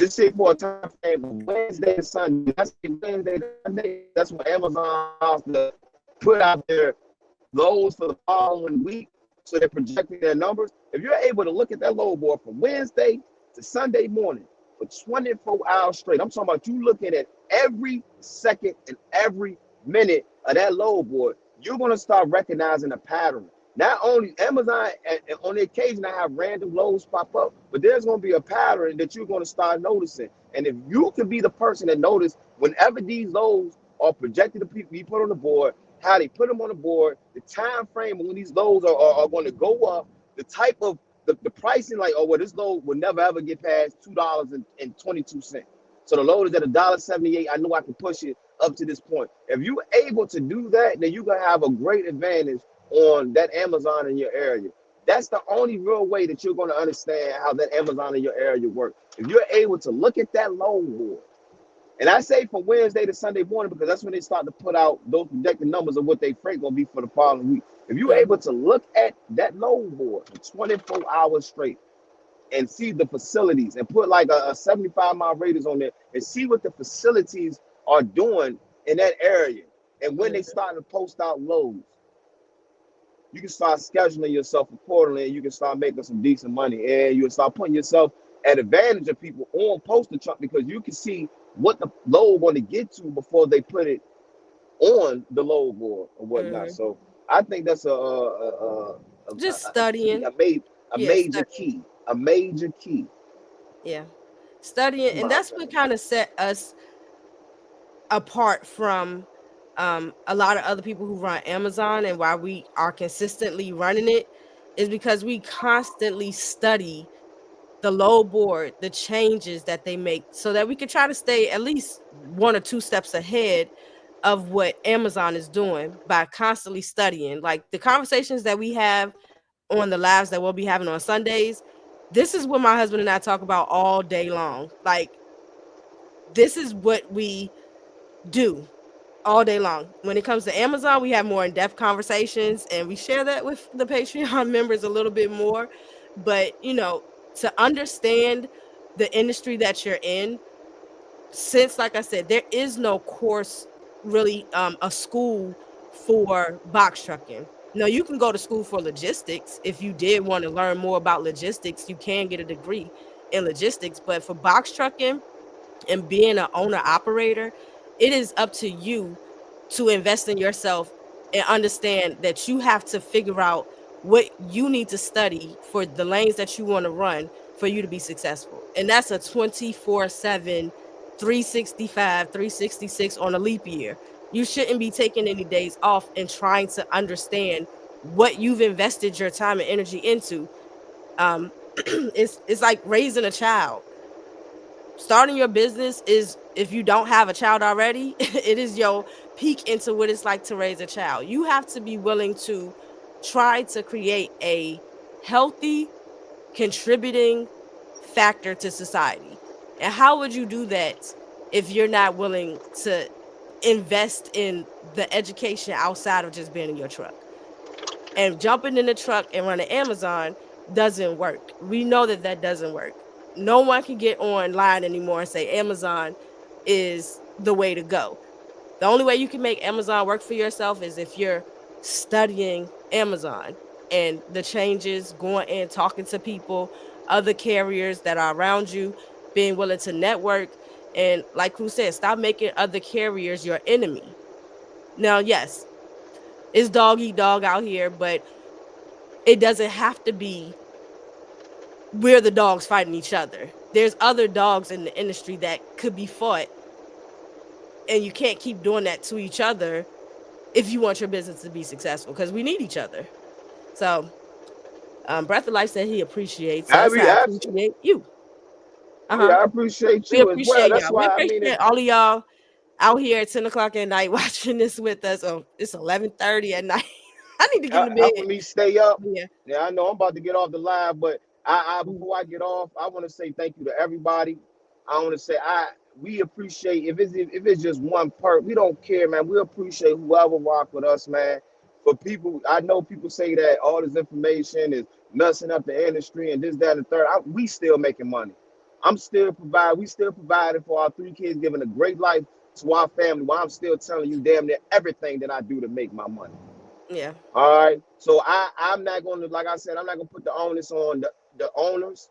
just say for a time frame of Wednesday to Sunday. That's Wednesday to Sunday. That's what Amazon has to put out their loads for the following week. So they're projecting their numbers. If you're able to look at that load board from Wednesday to Sunday morning for 24 hours straight, I'm talking about you looking at every second and every minute of that load board, you're going to start recognizing a pattern. Not only Amazon, and on the occasion, I have random loads pop up, but there's going to be a pattern that you're going to start noticing. And if you can be the person that notice whenever these loads are projected to be put on the board, how they put them on the board, the time frame when these loads are going to go up, the type of the pricing, like, oh, well, this load will never ever get past $2.22. So the load is at $1.78. I know I can push it up to this point. If you're able to do that, then you're gonna have a great advantage on that Amazon in your area. That's the only real way that you're gonna understand how that Amazon in your area works. If you're able to look at that load board, and I say from Wednesday to Sunday morning because that's when they start to put out those projected numbers of what they freight gonna be for the following week. If you're able to look at that load board for 24 hours straight and see the facilities and put like a 75-mile radius on there and see what the facilities are doing in that area, and when they start to post out loads, you can start scheduling yourself accordingly, and you can start making some decent money, and you can start putting yourself at advantage of people on postal truck because you can see what the load going to get to before they put it on the load board or whatnot. Mm-hmm. So I think that's Just a key, studying. a Yeah, major key, a major key. yeah. Studying. And that's what kind of set us apart from a lot of other people who run Amazon, and why we are consistently running it is because we constantly study the load board, the changes that they make, so that we can try to stay at least 1 or 2 steps ahead of what Amazon is doing by constantly studying. Like the conversations that we have on the lives that we'll be having on Sundays, this is what my husband and I talk about all day long. Like this is what we do all day long. When it comes to Amazon, we have more in-depth conversations and we share that with the Patreon members a little bit more. But, you know, to understand the industry that you're in, since like I said, there is no course really a school for box trucking. No, you can go to school for logistics. If you did want to learn more about logistics, you can get a degree in logistics. But for box trucking and being an owner operator, it is up to you to invest in yourself and understand that you have to figure out what you need to study for the lanes that you want to run for you to be successful. And that's a 24/7, 365, 366 on a leap year. You shouldn't be taking any days off and trying to understand what you've invested your time and energy into. It's like raising a child. Starting your business is, if you don't have a child already, it is your peek into what it's like to raise a child. You have to be willing to try to create a healthy, contributing factor to society. And how would you do that if you're not willing to invest in the education outside of just being in your truck? And jumping in the truck and running Amazon doesn't work. We know that that doesn't work. No one can get online anymore and say Amazon is the way to go. The only way you can make Amazon work for yourself is if you're studying Amazon and the changes, going and talking to people, other carriers that are around you, being willing to network. And like Cruz said, stop making other carriers your enemy. Now, yes, it's dog eat dog out here, but it doesn't have to be we're the dogs fighting each other. There's other dogs in the industry that could be fought, and you can't keep doing that to each other if you want your business to be successful, because we need each other. So, Breath of Life said he appreciates I us. mean, I absolutely. appreciate you. Yeah, I appreciate We you as well. appreciate That's y'all. We why I mean, appreciate all of y'all out here at 10 o'clock at night watching this with us. Oh, it's 11:30 at night. I need to get in the helping bed. me stay up. Yeah. Yeah, I know I'm about to get off the live, but I Mm. before I get off, I want to say thank you to everybody. I want to say we appreciate if it's just one part, we don't care, man. We appreciate whoever rock with us, man. For people, I know people say that all this information is messing up the industry and this, that, and the third. We still making money. We still providing for our three kids, giving a great life to our family. While I'm still telling you damn near everything that I do to make my money. Yeah. All right. So I'm not going to, like I said, I'm not going to put the onus on the owners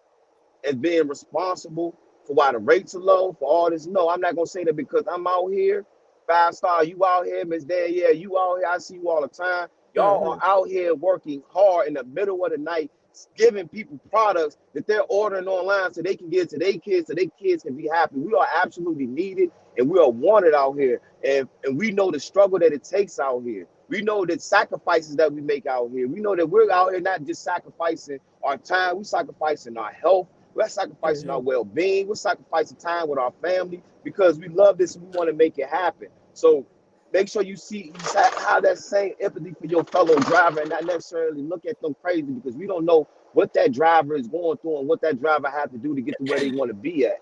as being responsible for why the rates are low, for all this. No, I'm not going to say that because I'm out here. 5 Star, you out here, Miss Dan, yeah, you out here. I see you all the time. Y'all are Mm-hmm. out here working hard in the middle of the night, giving people products that they're ordering online so they can get to their kids, so their kids can be happy. We are absolutely needed and we are wanted out here. And we know the struggle that it takes out here. We know the sacrifices that we make out here. We know that we're out here not just sacrificing our time, we're sacrificing our health, we're sacrificing our Mm-hmm. well-being, we're sacrificing time with our family because we love this and we want to make it happen. So make sure you have that same empathy for your fellow driver and not necessarily look at them crazy because we don't know what that driver is going through and what that driver has to do to get to where they want to be at.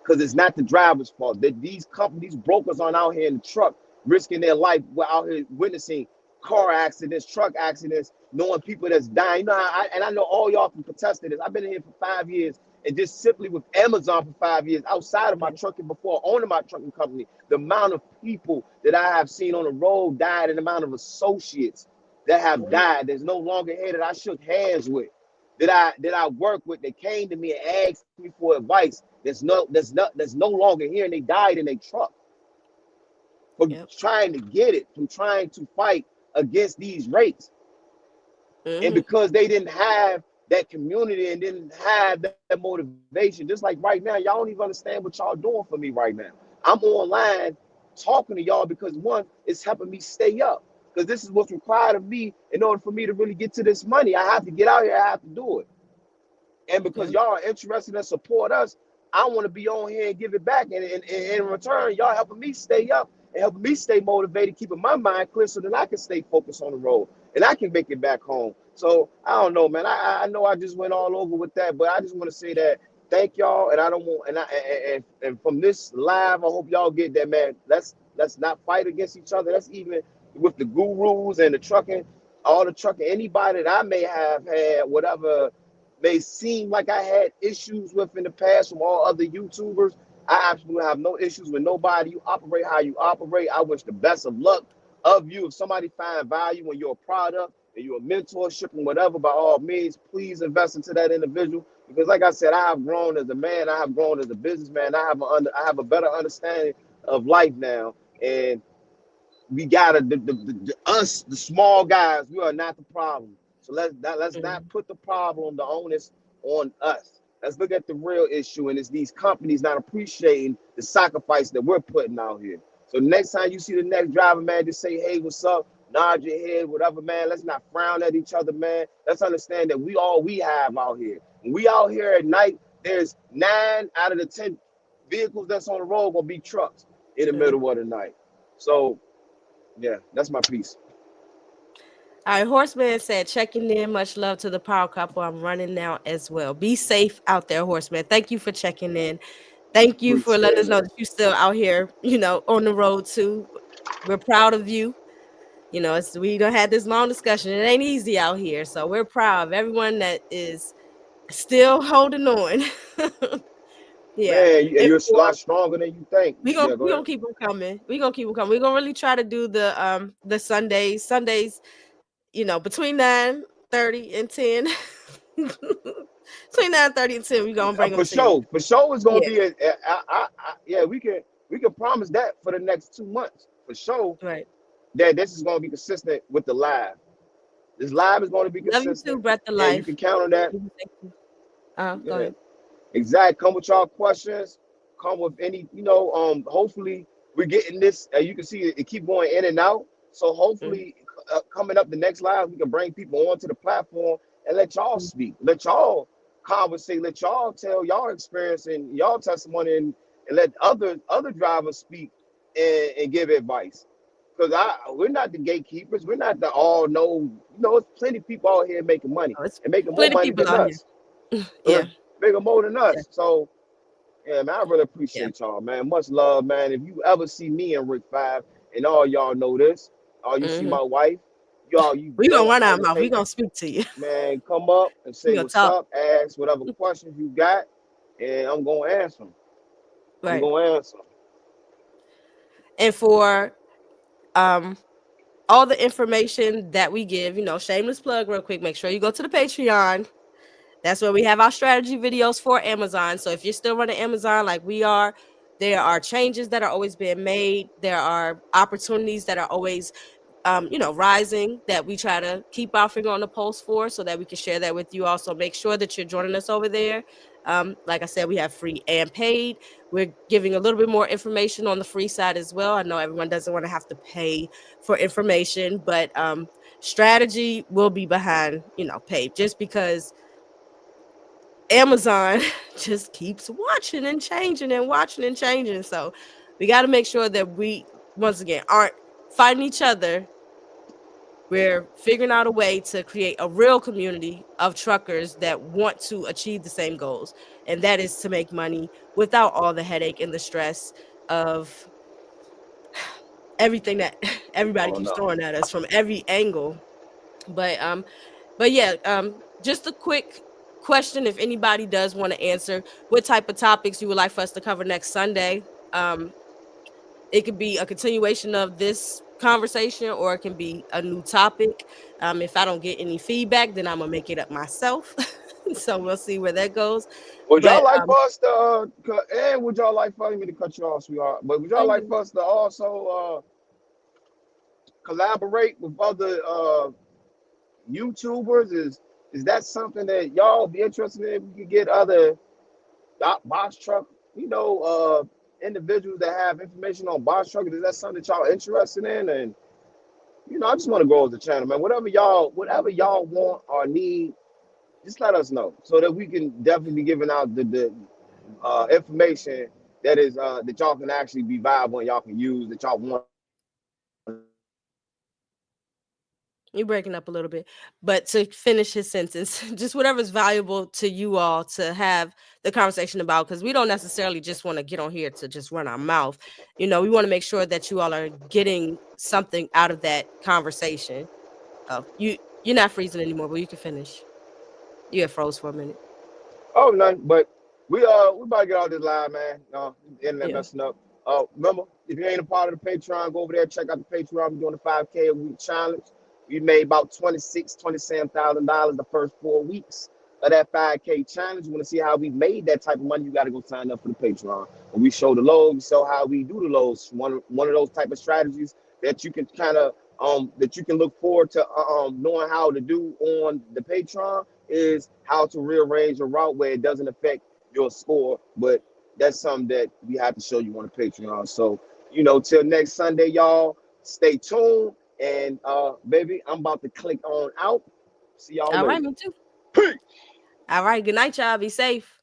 Because it's not the driver's fault. That these companies, brokers aren't out here in the truck risking their life. We're out here witnessing car accidents, truck accidents, knowing people that's dying. You know, I know all y'all can contest to this. I've been in here for 5 years, and just simply with Amazon for 5 years, outside of my trucking before owning my trucking company, the amount of people that I have seen on the road died, and the amount of associates that have died. There's no longer here that I shook hands with, that I work with, that came to me and asked me for advice. That's no longer here, and they died in a truck from Yep. trying to get it, from trying to fight against these rates. And Mm-hmm. because they didn't have that community and didn't have that motivation, just like right now, y'all don't even understand what y'all doing for me right now. I'm online talking to y'all because one, it's helping me stay up. Because this is what's required of me in order for me to really get to this money. I have to get out here, I have to do it. And because Yep. y'all are interested and support us, I want to be on here and give it back. And in return, y'all helping me stay up and helping me stay motivated, keeping my mind clear so that I can stay focused on the road and I can make it back home. So I don't know, man. I know I just went all over with that, but I just want to say that thank y'all, and I don't want and from this live, I hope y'all get that, man. Let's not fight against each other. That's even with the gurus and the trucking, all the trucking, anybody that I may have had whatever may seem like I had issues with in the past from all other YouTubers. I absolutely have no issues with nobody. You operate how you operate. I wish the best of luck of you. If somebody find value in your product and you're a mentorship and whatever, by all means, please invest into that individual. Because like I said, I have grown as a man. I have grown as a businessman. I have a better understanding of life now. And we gotta us, the small guys, we are not the problem. So let's not put the problem, the onus on us. Let's look at the real issue, and it's these companies not appreciating the sacrifice that we're putting out here. So next time you see the next driver, man, just say, hey, what's up? Nod your head, whatever, man. Let's not frown at each other, man. Let's understand that we have out here. When we out here at night, there's 9 out of the 10 vehicles that's on the road gonna be trucks in the middle of the night. So yeah, that's my piece. All right, Horseman said, checking in. Much love to the power couple. I'm running now as well. Be safe out there, Horseman. Thank you for checking in. Thank you for letting us know that you're still out here, on the road too. We're proud of you. We don't have this long discussion. It ain't easy out here. So we're proud of everyone that is still holding on. Yeah. Man, you're a lot stronger than you think. We gonna keep them coming. We're gonna really try to do the Sundays, between 9:30 and 10. Between 9:30 and 10, we're gonna bring them for sure. For sure, it's gonna be we can promise that for the next 2 months for sure. Right. That this is gonna be consistent with the live. This live is gonna be consistent. Love you too, Breath of Yeah, Life. you can count on that. Go ahead. Exactly. Come with y'all questions. Come with any, hopefully we're getting this. You can see it keep going in and out. So hopefully coming up the next live, we can bring people onto the platform and let y'all speak. Let y'all conversate. Let y'all tell y'all experience and y'all testimony and let other drivers speak and give advice. Because we're not the gatekeepers. We're not the all know. It's plenty of people out here making money and making more money than us. Yeah. Bigger more than us. So yeah, man, I really appreciate y'all, man. Much love, man. If you ever see me in Rick 5, and all y'all know this, or you see my wife, we gonna run our mouth. We gonna speak to you. Man, come up and say what's up, ask whatever questions you got, and I'm gonna answer them. Right. I'm gonna answer them. And for all the information that we give, shameless plug real quick, make sure you go to the Patreon. That's where we have our strategy videos for Amazon. So if you're still running Amazon like we are, there are changes that are always being made. There are opportunities that are always, rising that we try to keep our finger on the pulse for so that we can share that with you. Also, make sure that you're joining us over there. Like I said, we have free and paid. We're giving a little bit more information on the free side as well. I know everyone doesn't want to have to pay for information, but strategy will be behind, paid, just because Amazon just keeps watching and changing and watching and changing. So we got to make sure that we, once again, aren't fighting each other. We're figuring out a way to create a real community of truckers that want to achieve the same goals. And that is to make money without all the headache and the stress of everything that everybody keeps throwing at us from every angle. But yeah, just a quick question, if anybody does want to answer what type of topics you would like for us to cover next Sunday. It could be a continuation of this conversation, or it can be a new topic. If I don't get any feedback, then I'm gonna make it up myself. So we'll see where that goes. Would y'all like for us to and would y'all like for me to cut you off, sweetheart? But would y'all like for us to also collaborate with other YouTubers? Is that something that y'all be interested in? We could get other box truck, individuals that have information on box truck. Is that something that y'all interested in? And I just want to grow as a channel, man. Whatever y'all want or need, just let us know so that we can definitely be giving out the information that is that y'all can actually be viable and y'all can use that y'all want. You're breaking up a little bit, but to finish his sentence, just whatever's valuable to you all to have the conversation about, because we don't necessarily just want to get on here to just run our mouth. We want to make sure that you all are getting something out of that conversation. Oh, you're not freezing anymore, but you can finish. You had froze for a minute. Oh, none. But we about to get out this live, man. Internet Yeah. messing up. Remember, if you ain't a part of the Patreon, go over there, check out the Patreon. We're doing the 5K a week challenge. We made about $27,000 the first 4 weeks of that 5K challenge. You want to see how we made that type of money? You got to go sign up for the Patreon. And we show the lows, we show how we do the lows. One of those type of strategies that you can kind of that you can look forward to knowing how to do on the Patreon is how to rearrange your route where it doesn't affect your score. But that's something that we have to show you on the Patreon. So, till next Sunday, y'all, stay tuned. And baby, I'm about to click on out. See y'all All later. right, me too. Peace. All right. Good night, y'all. Be safe.